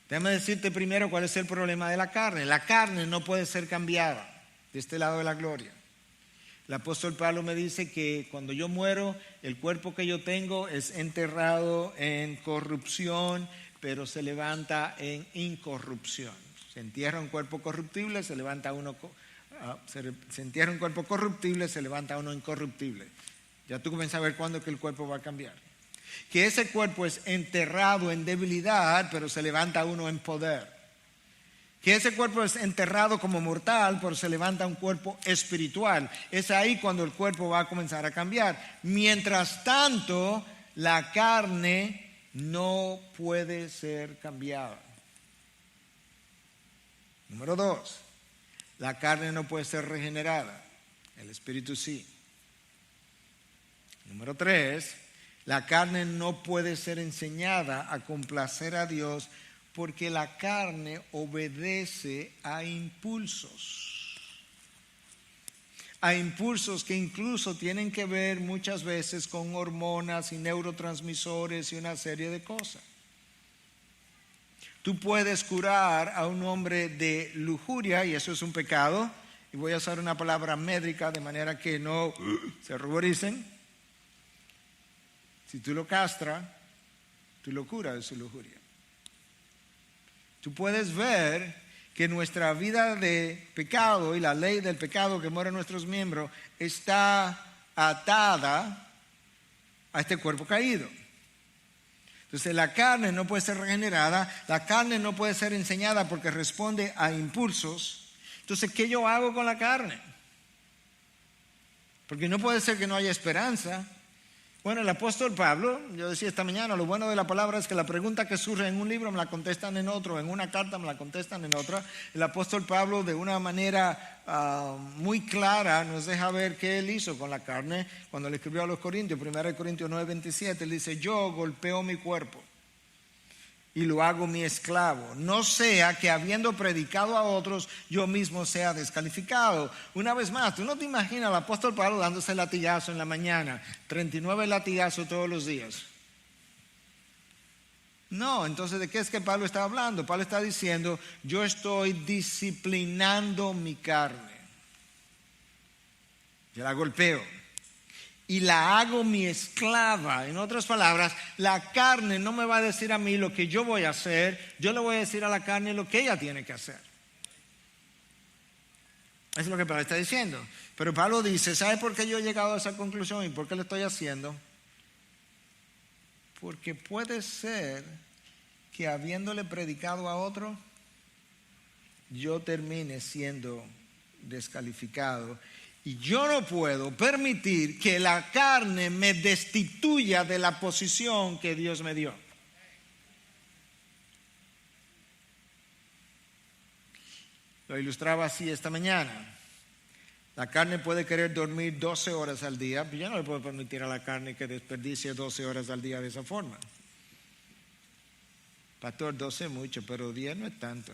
Déjame decirte primero cuál es el problema de la carne. La carne no puede ser cambiada de este lado de la gloria. El apóstol Pablo me dice que cuando yo muero, el cuerpo que yo tengo es enterrado en corrupción, pero se levanta en incorrupción. Se entierra un cuerpo corruptible, se levanta uno, se entierra un cuerpo corruptible, se levanta uno incorruptible. Ya tú comienzas a ver cuándo es que el cuerpo va a cambiar. Que ese cuerpo es enterrado en debilidad, pero se levanta uno en poder. Que ese cuerpo es enterrado como mortal, pero se levanta un cuerpo espiritual. Es ahí cuando el cuerpo va a comenzar a cambiar. Mientras tanto, la carne no puede ser cambiada. Número 2, la carne no puede ser regenerada, el espíritu sí. Número 3, la carne no puede ser enseñada a complacer a Dios porque la carne obedece a impulsos. A impulsos que incluso tienen que ver muchas veces con hormonas y neurotransmisores y una serie de cosas. Tú puedes curar a un hombre de lujuria y eso es un pecado. Y voy a usar una palabra médica de manera que no se ruboricen. Si tú lo castras, tú lo curas de su lujuria. Tú puedes ver que nuestra vida de pecado y la ley del pecado que muere en nuestros miembros está atada a este cuerpo caído. Entonces la carne no puede ser regenerada, la carne no puede ser enseñada porque responde a impulsos. Entonces, ¿qué yo hago con la carne? Porque no puede ser que no haya esperanza. Bueno, el apóstol Pablo, yo decía esta mañana, lo bueno de la palabra es que la pregunta que surge en un libro me la contestan en otro, en una carta me la contestan en otra. El apóstol Pablo de una manera muy clara nos deja ver qué él hizo con la carne cuando le escribió a los Corintios, 1 Corintios 9:27, él dice, yo golpeo mi cuerpo y lo hago mi esclavo, no sea que habiendo predicado a otros, yo mismo sea descalificado. Una vez más, tú no te imaginas al apóstol Pablo dándose latigazo en la mañana, 39 latigazos todos los días. No, entonces ¿de qué es que Pablo está hablando? Pablo está diciendo, yo estoy disciplinando mi carne. Yo la golpeo y la hago mi esclava. En otras palabras, la carne no me va a decir a mí lo que yo voy a hacer, yo le voy a decir a la carne lo que ella tiene que hacer. Eso es lo que Pablo está diciendo. Pero Pablo dice, ¿sabe por qué yo he llegado a esa conclusión y por qué lo estoy haciendo? Porque puede ser que habiéndole predicado a otro, yo termine siendo descalificado. Y yo no puedo permitir que la carne me destituya de la posición que Dios me dio. Lo ilustraba así esta mañana. La carne puede querer dormir 12 horas al día, pero yo no le puedo permitir a la carne que desperdicie 12 horas al día de esa forma. Pastor, 12 es mucho, pero 10 no es tanto.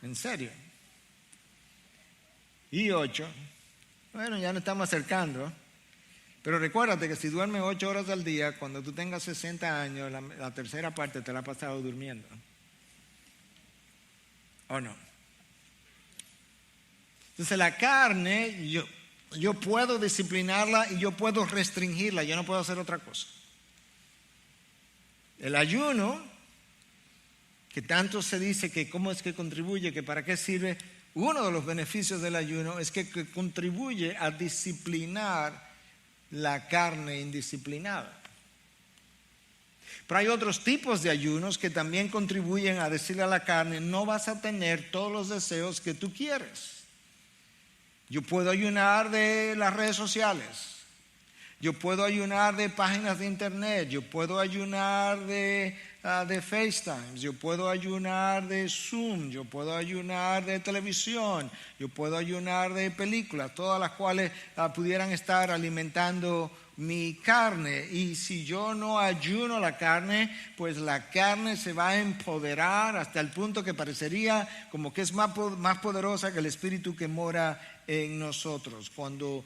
En serio. Y 8, bueno, ya nos estamos acercando. Pero recuérdate que si duermes 8 horas al día, cuando tú tengas 60 años, la tercera parte te la has pasado durmiendo. ¿O no? Entonces la carne, yo puedo disciplinarla y yo puedo restringirla, yo no puedo hacer otra cosa. El ayuno, que tanto se dice que cómo es que contribuye, que para qué sirve, uno de los beneficios del ayuno es que contribuye a disciplinar la carne indisciplinada. Pero hay otros tipos de ayunos que también contribuyen a decirle a la carne, no vas a tener todos los deseos que tú quieres. Yo puedo ayunar de las redes sociales. Yo puedo ayunar de páginas de internet. Yo puedo ayunar de de FaceTime, yo puedo ayunar de Zoom, yo puedo ayunar de televisión, yo puedo ayunar de películas, todas las cuales pudieran estar alimentando mi carne. Y si yo no ayuno la carne, pues la carne se va a empoderar hasta el punto que parecería como que es más poderosa que el espíritu que mora en nosotros. Cuando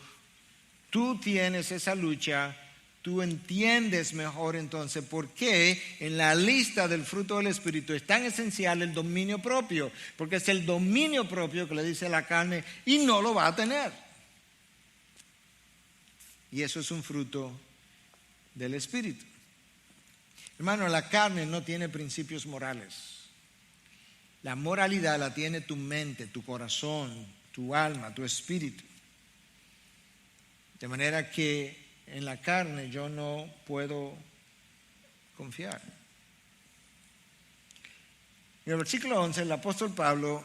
tú tienes esa lucha, tú entiendes mejor entonces por qué en la lista del fruto del Espíritu es tan esencial el dominio propio, porque es el dominio propio que le dice a la carne y no lo va a tener. Y eso es un fruto del Espíritu. Hermano, la carne no tiene principios morales. La moralidad la tiene tu mente, tu corazón, tu alma, tu espíritu. De manera que en la carne yo no puedo confiar. En el versículo 11 el apóstol Pablo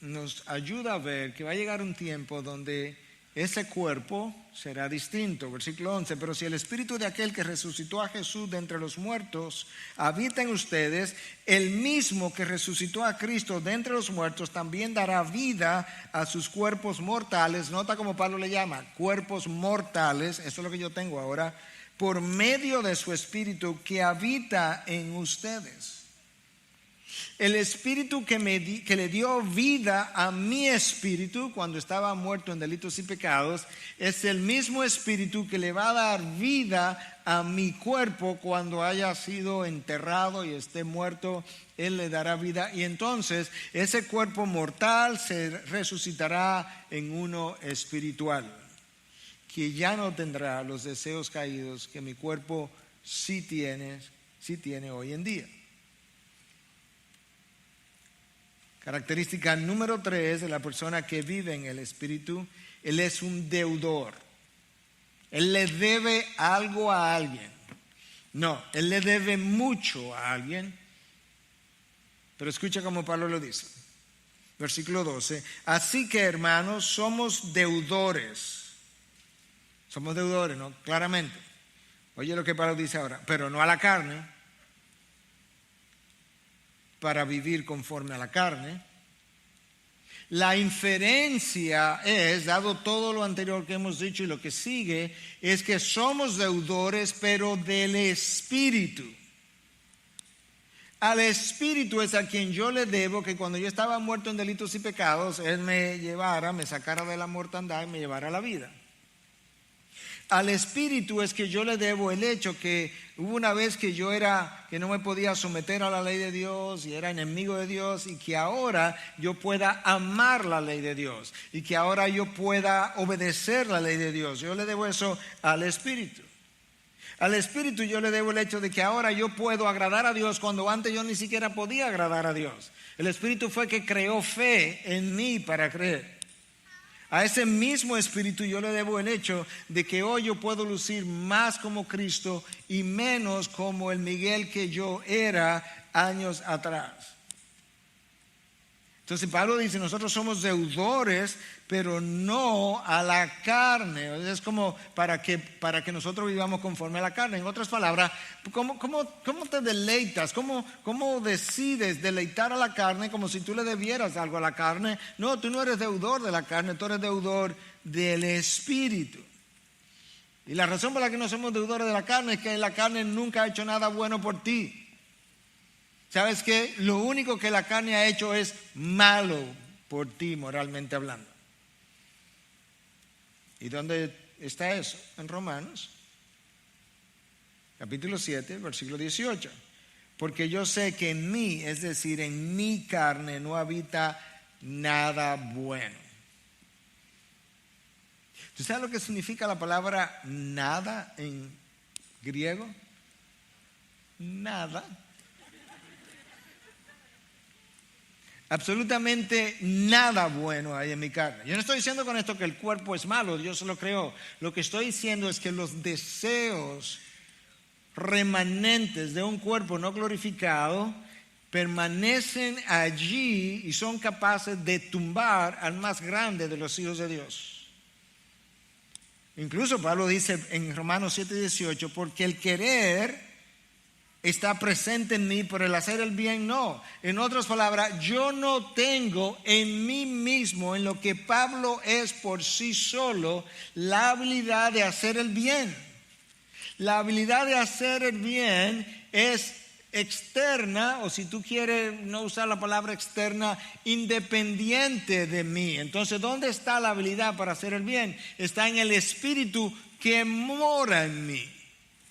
nos ayuda a ver que va a llegar un tiempo donde ese cuerpo será distinto. Versículo 11, pero si el espíritu de aquel que resucitó a Jesús de entre los muertos habita en ustedes, el mismo que resucitó a Cristo de entre los muertos también dará vida a sus cuerpos mortales. Nota como Pablo le llama, cuerpos mortales, eso es lo que yo tengo ahora, por medio de su espíritu que habita en ustedes. El espíritu que le dio vida a mi espíritu cuando estaba muerto en delitos y pecados es el mismo espíritu que le va a dar vida a mi cuerpo cuando haya sido enterrado y esté muerto. Él le dará vida y entonces ese cuerpo mortal se resucitará en uno espiritual que ya no tendrá los deseos caídos que mi cuerpo sí tiene hoy en día. Característica número 3 de la persona que vive en el Espíritu, él es un deudor. Él le debe algo a alguien. No, él le debe mucho a alguien. Pero escucha como Pablo lo dice. Versículo 12. Así que, hermanos, somos deudores. Somos deudores, ¿no? Claramente. Oye lo que Pablo dice ahora. Pero no a la carne, para vivir conforme a la carne. La inferencia es, dado todo lo anterior que hemos dicho y lo que sigue, es que somos deudores, pero del Espíritu. Al Espíritu es a quien yo le debo que cuando yo estaba muerto en delitos y pecados, Él me sacara de la mortandad y me llevara a la vida. Al Espíritu es que yo le debo el hecho que hubo una vez que que no me podía someter a la ley de Dios y era enemigo de Dios, y que ahora yo pueda amar la ley de Dios y que ahora yo pueda obedecer la ley de Dios. Yo le debo eso al Espíritu. Al Espíritu yo le debo el hecho de que ahora yo puedo agradar a Dios cuando antes yo ni siquiera podía agradar a Dios. El Espíritu fue que creó fe en mí para creer. A ese mismo Espíritu yo le debo el hecho de que hoy yo puedo lucir más como Cristo y menos como el Miguel que yo era años atrás. Entonces Pablo dice, nosotros somos deudores, pero no a la carne. Es como para que nosotros vivamos conforme a la carne. En otras palabras, ¿cómo te deleitas? ¿Cómo decides deleitar a la carne como si tú le debieras algo a la carne? No, tú no eres deudor de la carne, tú eres deudor del Espíritu. Y la razón por la que no somos deudores de la carne es que la carne nunca ha hecho nada bueno por ti. ¿Sabes qué? Lo único que la carne ha hecho es malo por ti, moralmente hablando. ¿Y dónde está eso? En Romanos, capítulo 7, versículo 18. Porque yo sé que en mí, es decir, en mi carne, no habita nada bueno. ¿Tú sabes lo que significa la palabra nada en griego? Nada. Absolutamente nada bueno hay en mi carne. Yo no estoy diciendo con esto que el cuerpo es malo, Dios lo creó. Lo que estoy diciendo es que los deseos remanentes de un cuerpo no glorificado permanecen allí y son capaces de tumbar al más grande de los hijos de Dios. Incluso Pablo dice en Romanos 7:18, porque el querer está presente en mí, pero el hacer el bien no. En otras palabras, yo no tengo en mí mismo, en lo que Pablo es por sí solo, la habilidad de hacer el bien. La habilidad de hacer el bien es externa, o si tú quieres no usar la palabra externa, independiente de mí. Entonces, ¿dónde está la habilidad para hacer el bien? Está en el Espíritu que mora en mí,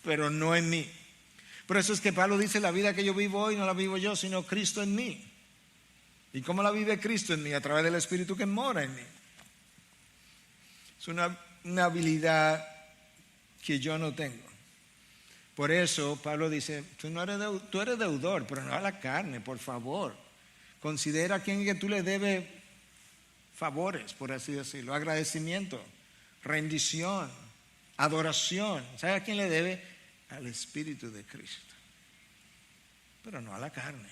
pero no en mí. Por eso es que Pablo dice, la vida que yo vivo hoy no la vivo yo, sino Cristo en mí. ¿Y cómo la vive Cristo en mí? A través del Espíritu que mora en mí. Es una habilidad que yo no tengo. Por eso Pablo dice, tú eres deudor, pero no a la carne, por favor. Considera a quien que tú le debes favores, por así decirlo, agradecimiento, rendición, adoración. ¿Sabes a quién le debe? Al Espíritu de Cristo, pero no a la carne.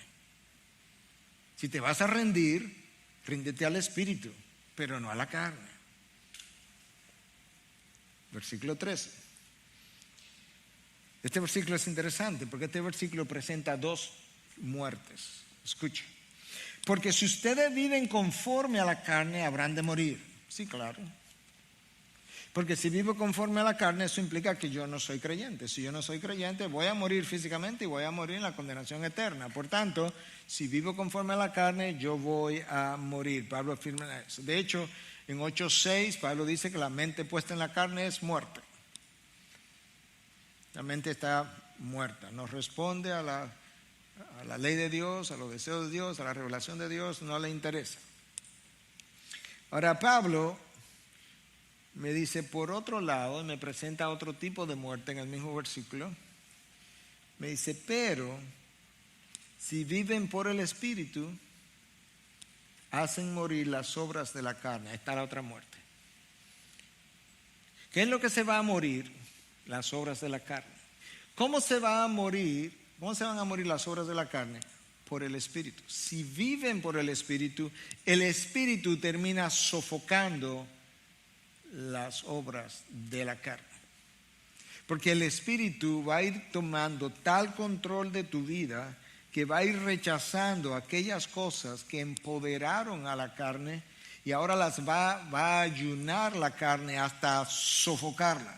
Si te vas a rendir, ríndete al Espíritu, pero no a la carne. Versículo 13. Este versículo es interesante porque este versículo presenta dos muertes. Escucha. Porque si ustedes viven conforme a la carne, habrán de morir. Sí, claro. Porque si vivo conforme a la carne, eso implica que yo no soy creyente. Si yo no soy creyente, voy a morir físicamente y voy a morir en la condenación eterna. Por tanto, si vivo conforme a la carne, yo voy a morir. Pablo afirma eso. De hecho, en 8:6, Pablo dice que la mente puesta en la carne es muerte. La mente está muerta, no responde a la ley de Dios, a los deseos de Dios, a la revelación de Dios, no le interesa. Ahora Pablo me dice, por otro lado, me presenta otro tipo de muerte en el mismo versículo. Me dice, pero si viven por el Espíritu, hacen morir las obras de la carne. Ahí está la otra muerte. ¿Qué es lo que se va a morir? Las obras de la carne. ¿Cómo se va a morir? ¿Cómo se van a morir las obras de la carne? Por el Espíritu. Si viven por el Espíritu termina sofocando las obras de la carne. Porque el Espíritu va a ir tomando tal control de tu vida que va a ir rechazando aquellas cosas que empoderaron a la carne y ahora las va a ayunar la carne hasta sofocarla.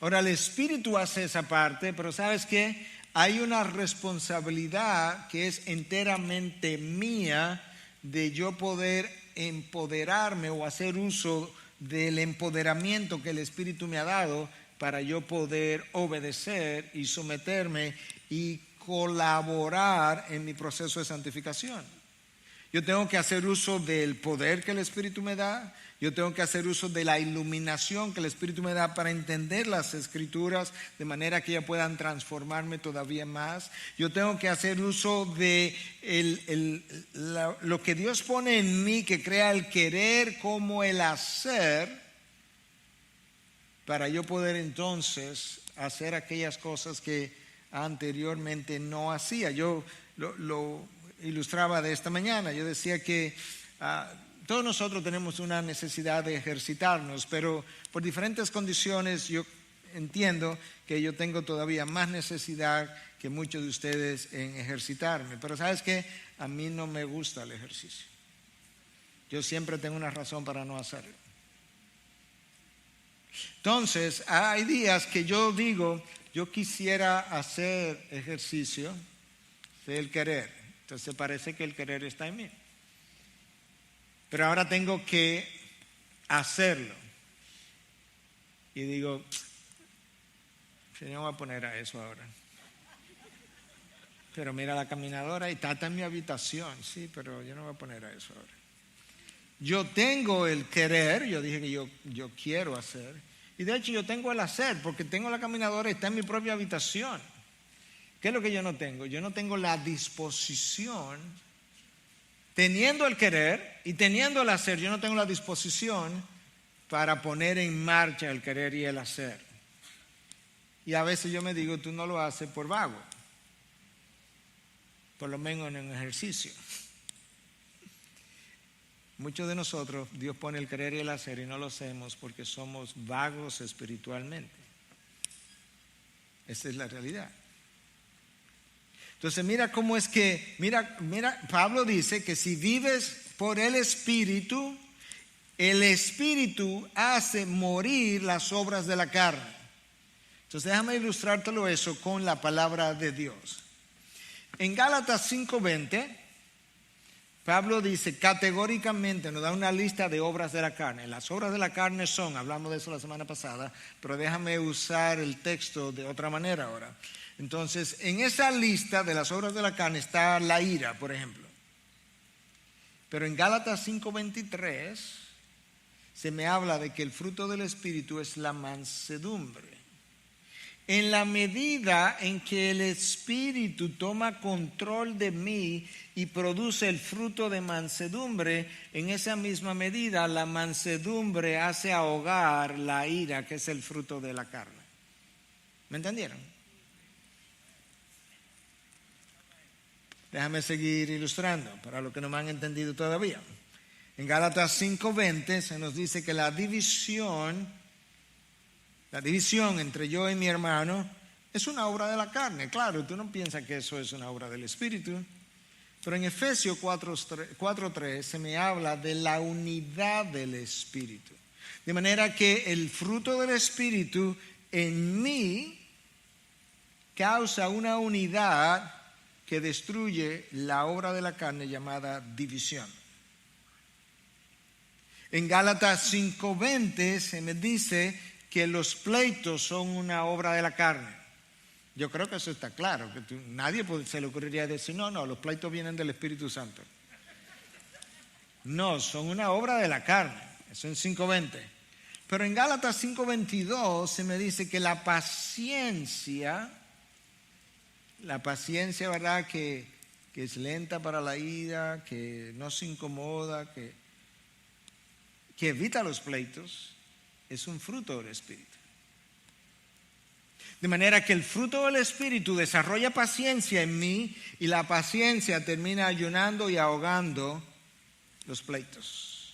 Ahora el Espíritu hace esa parte, pero ¿sabes qué? Hay una responsabilidad que es enteramente mía de yo poder empoderarme o hacer uso del empoderamiento que el Espíritu me ha dado para yo poder obedecer y someterme y colaborar en mi proceso de santificación. Yo tengo que hacer uso del poder que el Espíritu me da. Yo tengo que hacer uso de la iluminación que el Espíritu me da para entender las Escrituras de manera que ellas puedan transformarme todavía más. Yo tengo que hacer uso de lo que Dios pone en mí, que crea el querer como el hacer, para yo poder entonces hacer aquellas cosas que anteriormente no hacía. Yo lo ilustraba de esta mañana. Yo decía que todos nosotros tenemos una necesidad de ejercitarnos, pero por diferentes condiciones yo entiendo que yo tengo todavía más necesidad que muchos de ustedes en ejercitarme. Pero ¿sabes qué? A mí no me gusta el ejercicio. Yo siempre tengo una razón para no hacerlo. Entonces, hay días que yo digo, yo quisiera hacer ejercicio del querer. Entonces parece que el querer está en mí. Pero ahora tengo que hacerlo. Y digo, yo no voy a poner a eso ahora. Pero mira la caminadora y está en mi habitación. Sí, pero yo no voy a poner a eso ahora. Yo tengo el querer, yo dije que yo quiero hacer. Y de hecho yo tengo el hacer, porque tengo la caminadora y está en mi propia habitación. ¿Qué es lo que yo no tengo? Yo no tengo la disposición. Teniendo el querer y teniendo el hacer, yo no tengo la disposición para poner en marcha el querer y el hacer. Y a veces yo me digo, tú no lo haces por vago, por lo menos en un ejercicio. Muchos de nosotros, Dios pone el querer y el hacer y no lo hacemos porque somos vagos espiritualmente. Esa es la realidad. Entonces mira cómo es que, mira, Pablo dice que si vives por el Espíritu hace morir las obras de la carne. Entonces déjame ilustrártelo eso con la palabra de Dios. En Gálatas 5:20, Pablo dice categóricamente, nos da una lista de obras de la carne. Las obras de la carne son, hablamos de eso la semana pasada, pero déjame usar el texto de otra manera ahora. Entonces, en esa lista de las obras de la carne está la ira, por ejemplo. Pero en Gálatas 5:23 se me habla de que el fruto del Espíritu es la mansedumbre. En la medida en que el Espíritu toma control de mí y produce el fruto de mansedumbre, en esa misma medida la mansedumbre hace ahogar la ira, que es el fruto de la carne. ¿Me entendieron? Déjame seguir ilustrando para los que no me han entendido todavía. En Gálatas 5:20 se nos dice que la división entre yo y mi hermano es una obra de la carne. Claro, tú no piensas que eso es una obra del Espíritu. Pero en Efesios 4:3 se me habla de la unidad del Espíritu. De manera que el fruto del Espíritu en mí causa una unidad que destruye la obra de la carne llamada división. En Gálatas 5:20 se me dice que los pleitos son una obra de la carne. Yo creo que eso está claro, que nadie se le ocurriría decir, no, los pleitos vienen del Espíritu Santo. No, son una obra de la carne, eso en 5:20. Pero en Gálatas 5:22 se me dice que la paciencia, ¿verdad? Que es lenta para la ira, que no se incomoda, que evita los pleitos, es un fruto del Espíritu. De manera que el fruto del Espíritu desarrolla paciencia en mí y la paciencia termina ayunando y ahogando los pleitos.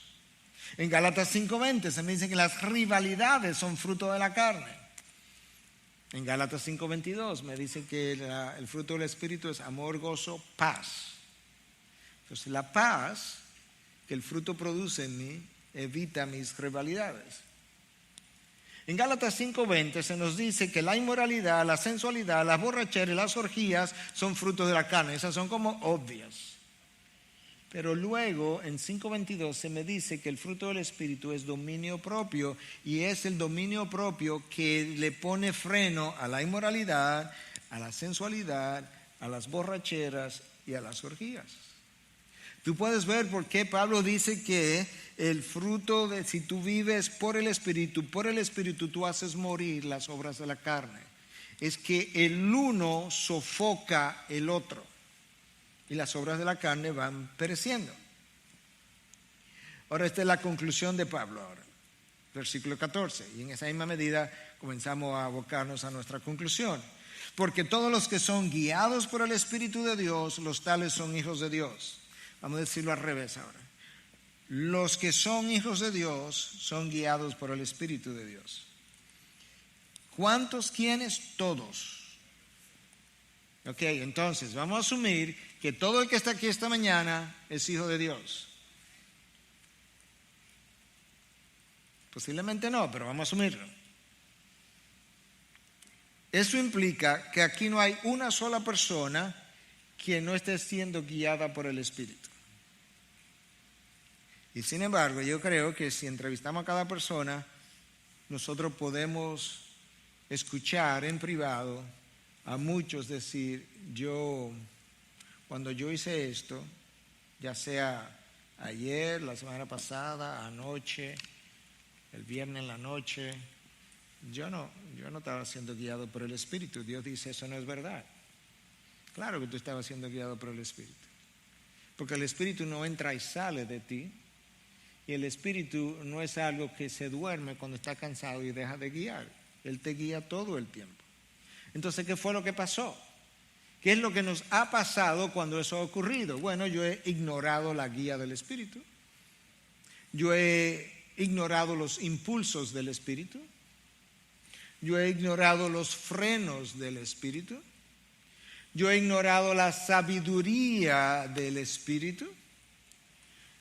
En Gálatas 5:20 se me dice que las rivalidades son fruto de la carne. En Gálatas 5:22 me dice que el fruto del Espíritu es amor, gozo, paz. Entonces la paz que el fruto produce en mí evita mis rivalidades. En Gálatas 5:20 se nos dice que la inmoralidad, la sensualidad, las borracheras y las orgías son frutos de la carne. Esas son como obvias. Pero luego en 5:22 se me dice que el fruto del Espíritu es dominio propio, y es el dominio propio que le pone freno a la inmoralidad, a la sensualidad, a las borracheras y a las orgías. Tú puedes ver por qué Pablo dice que el fruto de, si tú vives por el Espíritu tú haces morir las obras de la carne. Es que el uno sofoca el otro y las obras de la carne van pereciendo. Ahora esta es la conclusión de Pablo ahora, versículo 14, y en esa misma medida comenzamos a abocarnos a nuestra conclusión. Porque todos los que son guiados por el Espíritu de Dios, los tales son hijos de Dios. Vamos a decirlo al revés ahora. Los que son hijos de Dios son guiados por el Espíritu de Dios. ¿Cuántos? ¿Quiénes? Todos. Ok, entonces vamos a asumir que todo el que está aquí esta mañana es hijo de Dios. Posiblemente no, pero vamos a asumirlo. Eso implica que aquí no hay una sola persona que no esté siendo guiada por el Espíritu. Y sin embargo, yo creo que si entrevistamos a cada persona, nosotros podemos escuchar en privado a muchos decir, cuando yo hice esto, ya sea ayer, la semana pasada, anoche, el viernes en la noche, yo no estaba siendo guiado por el Espíritu. Dios dice, eso no es verdad. Claro que tú estabas siendo guiado por el Espíritu. Porque el Espíritu no entra y sale de ti. Y el Espíritu no es algo que se duerme cuando está cansado y deja de guiar. Él te guía todo el tiempo. Entonces, ¿qué fue lo que pasó? ¿Qué es lo que nos ha pasado cuando eso ha ocurrido? Bueno, yo he ignorado la guía del Espíritu. Yo he ignorado los impulsos del Espíritu. Yo he ignorado los frenos del Espíritu. Yo he ignorado la sabiduría del Espíritu.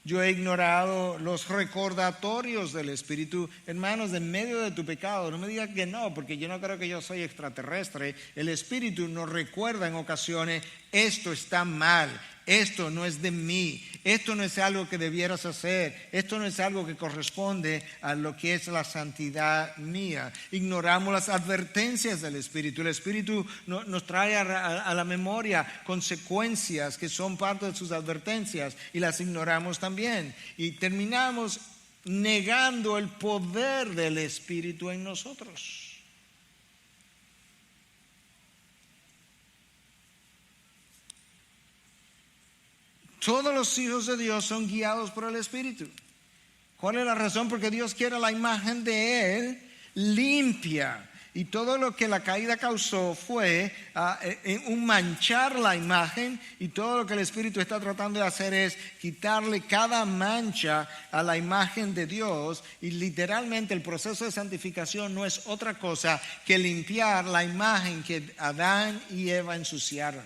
Yo he ignorado los recordatorios del Espíritu. Hermanos, en medio de tu pecado, no me digas que no, porque yo no creo que yo soy extraterrestre. El Espíritu nos recuerda en ocasiones, esto está mal, esto no es de mí, esto no es algo que debieras hacer, esto no es algo que corresponde a lo que es la santidad mía. Ignoramos las advertencias del Espíritu. El Espíritu nos trae a la memoria consecuencias que son parte de sus advertencias y las ignoramos también. Y terminamos negando el poder del Espíritu en nosotros. Todos los hijos de Dios son guiados por el Espíritu. ¿Cuál es la razón? Porque Dios quiere la imagen de Él limpia. Y todo lo que la caída causó fue un manchar la imagen, y todo lo que el Espíritu está tratando de hacer es quitarle cada mancha a la imagen de Dios. Y literalmente el proceso de santificación no es otra cosa que limpiar la imagen que Adán y Eva ensuciaron,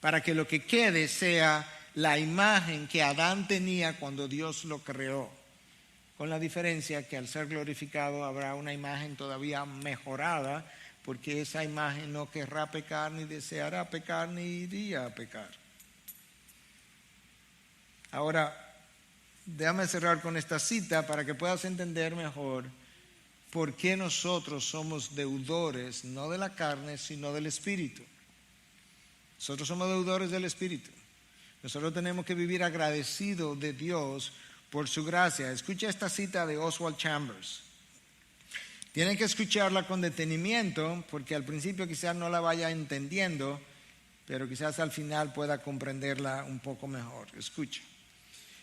para que lo que quede sea la imagen que Adán tenía cuando Dios lo creó, con la diferencia que al ser glorificado habrá una imagen todavía mejorada, porque esa imagen no querrá pecar, ni deseará pecar, ni iría a pecar. Ahora, déjame cerrar con esta cita para que puedas entender mejor por qué nosotros somos deudores, no de la carne, sino del Espíritu. Nosotros somos deudores del Espíritu. Nosotros tenemos que vivir agradecidos de Dios por su gracia. Escucha esta cita de Oswald Chambers. Tienen que escucharla con detenimiento, porque al principio quizás no la vaya entendiendo, pero quizás al final pueda comprenderla un poco mejor. Escucha.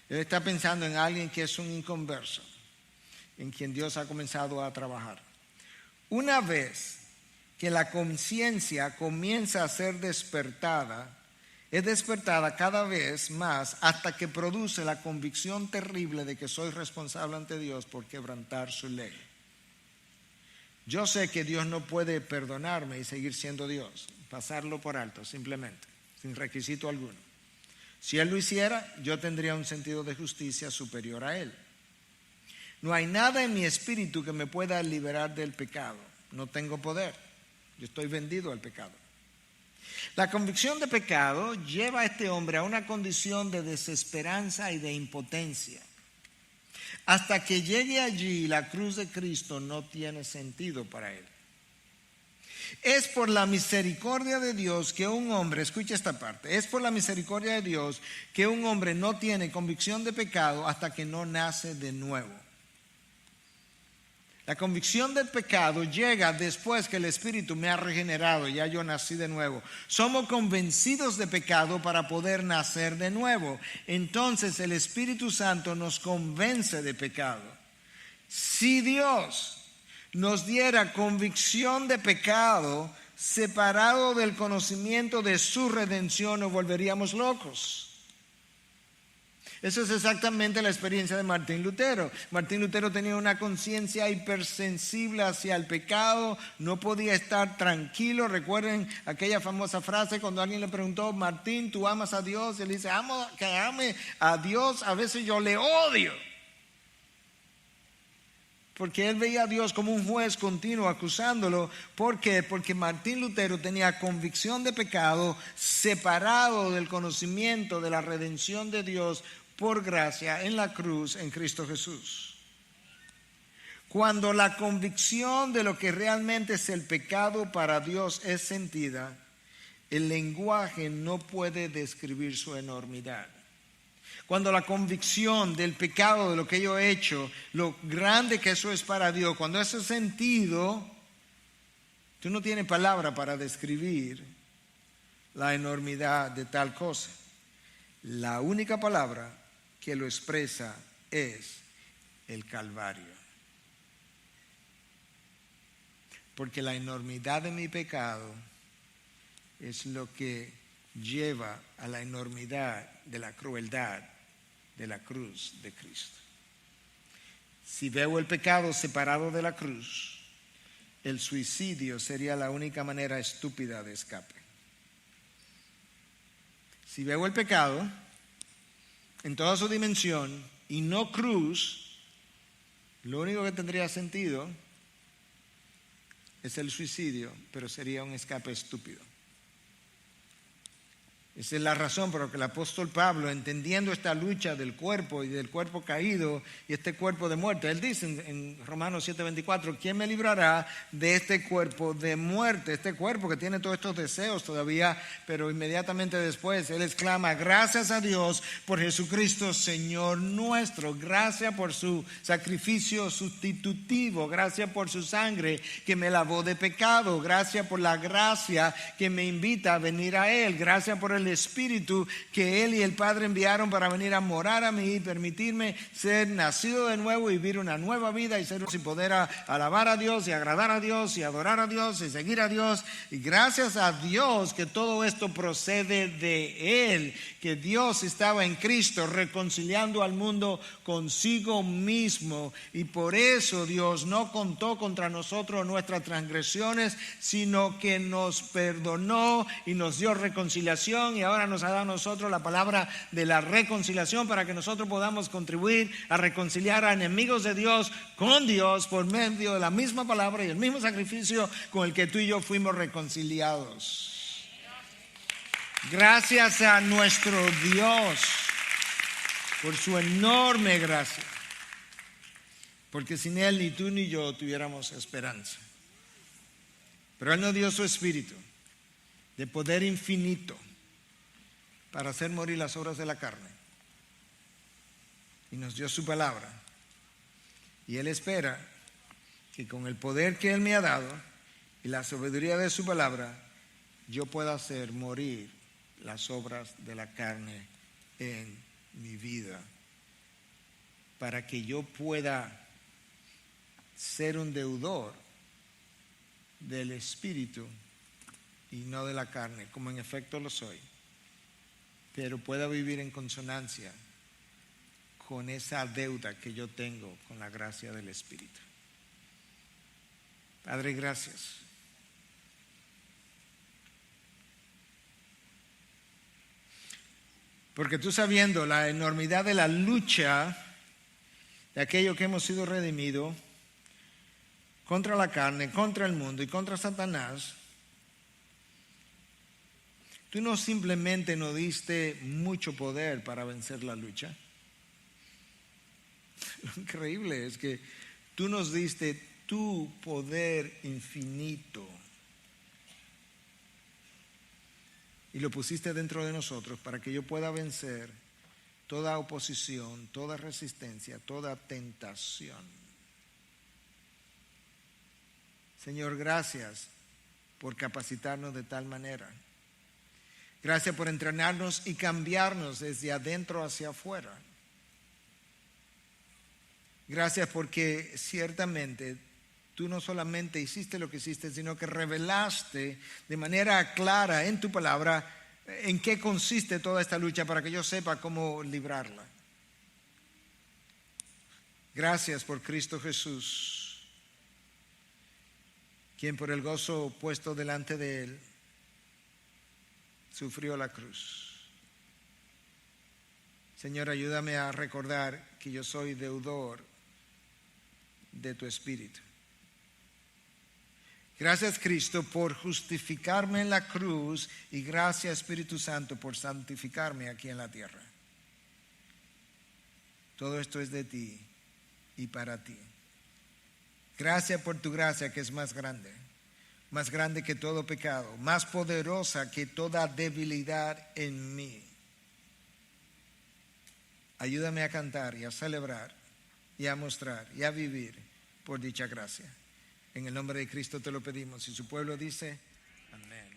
Él está pensando en alguien que es un inconverso, en quien Dios ha comenzado a trabajar. Una vez que la conciencia comienza a ser despertada, es despertada cada vez más hasta que produce la convicción terrible de que soy responsable ante Dios por quebrantar su ley. Yo sé que Dios no puede perdonarme y seguir siendo Dios, pasarlo por alto simplemente, sin requisito alguno. Si Él lo hiciera, yo tendría un sentido de justicia superior a Él. No hay nada en mi espíritu que me pueda liberar del pecado. No tengo poder. Yo estoy vendido al pecado. La convicción de pecado lleva a este hombre a una condición de desesperanza y de impotencia. Hasta que llegue allí, la cruz de Cristo no tiene sentido para él. Es por la misericordia de Dios que un hombre, escucha esta parte, es por la misericordia de Dios que un hombre no tiene convicción de pecado hasta que no nace de nuevo. La convicción del pecado llega después que el Espíritu me ha regenerado, ya yo nací de nuevo. Somos convencidos de pecado para poder nacer de nuevo. Entonces el Espíritu Santo nos convence de pecado. Si Dios nos diera convicción de pecado separado del conocimiento de su redención, nos volveríamos locos. Eso es exactamente la experiencia de Martín Lutero. Martín Lutero tenía una conciencia hipersensible hacia el pecado, no podía estar tranquilo. Recuerden aquella famosa frase cuando alguien le preguntó: Martín, ¿tú amas a Dios? Y él dice: que ame a Dios, a veces yo le odio. Porque él veía a Dios como un juez continuo acusándolo. ¿Por qué? Porque Martín Lutero tenía convicción de pecado separado del conocimiento de la redención de Dios por gracia en la cruz en Cristo Jesús. Cuando la convicción de lo que realmente es el pecado para Dios es sentida, el lenguaje no puede describir su enormidad. Cuando la convicción del pecado, de lo que yo he hecho, lo grande que eso es para Dios, cuando eso es sentido, tú no tienes palabra para describir la enormidad de tal cosa. La única palabra que lo expresa es el Calvario. Porque la enormidad de mi pecado es lo que lleva a la enormidad de la crueldad de la cruz de Cristo. Si veo el pecado separado de la cruz, el suicidio sería la única manera estúpida de escape. Si veo el pecado en toda su dimensión y no cruz, lo único que tendría sentido es el suicidio, pero sería un escape estúpido. Esa es la razón por la que el apóstol Pablo, entendiendo esta lucha del cuerpo y del cuerpo caído y este cuerpo de muerte, él dice en Romanos 7:24, ¿quién me librará de este cuerpo de muerte? Este cuerpo que tiene todos estos deseos todavía, pero inmediatamente después él exclama, gracias a Dios por Jesucristo Señor nuestro, gracias por su sacrificio sustitutivo, gracias por su sangre que me lavó de pecado, gracias por la gracia que me invita a venir a Él, gracias por el Espíritu que Él y el Padre enviaron para venir a morar a mí y permitirme ser nacido de nuevo y vivir una nueva vida y ser sin poder alabar a Dios y agradar a Dios y adorar a Dios y seguir a Dios. Y gracias a Dios que todo esto procede de Él, que Dios estaba en Cristo reconciliando al mundo consigo mismo, y por eso Dios no contó contra nosotros nuestras transgresiones, sino que nos perdonó y nos dio reconciliación, y ahora nos ha dado a nosotros la palabra de la reconciliación para que nosotros podamos contribuir a reconciliar a enemigos de Dios con Dios por medio de la misma palabra y el mismo sacrificio con el que tú y yo fuimos reconciliados. Gracias a nuestro Dios por su enorme gracia, porque sin Él ni tú ni yo tuviéramos esperanza. Pero Él nos dio su Espíritu de poder infinito para hacer morir las obras de la carne, y nos dio su palabra, y Él espera que con el poder que Él me ha dado y la sabiduría de su palabra yo pueda hacer morir las obras de la carne en mi vida, para que yo pueda ser un deudor del Espíritu y no de la carne, como en efecto lo soy, pero pueda vivir en consonancia con esa deuda que yo tengo con la gracia del Espíritu. Padre, gracias. Porque tú, sabiendo la enormidad de la lucha de aquello que hemos sido redimidos contra la carne, contra el mundo y contra Satanás, tú no simplemente nos diste mucho poder para vencer la lucha. Lo increíble es que tú nos diste tu poder infinito y lo pusiste dentro de nosotros para que yo pueda vencer toda oposición, toda resistencia, toda tentación. Señor, gracias por capacitarnos de tal manera. Gracias por entrenarnos y cambiarnos desde adentro hacia afuera. Gracias porque ciertamente tú no solamente hiciste lo que hiciste, sino que revelaste de manera clara en tu palabra en qué consiste toda esta lucha para que yo sepa cómo librarla. Gracias por Cristo Jesús, quien por el gozo puesto delante de Él sufrió la cruz. Señor, ayúdame a recordar que yo soy deudor de tu Espíritu. Gracias, Cristo, por justificarme en la cruz, y gracias, Espíritu Santo, por santificarme aquí en la tierra. Todo esto es de ti y para ti. Gracias por tu gracia, que es más grande que todo pecado, más poderosa que toda debilidad en mí. Ayúdame a cantar y a celebrar y a mostrar y a vivir por dicha gracia. En el nombre de Cristo te lo pedimos. Y su pueblo dice, amén.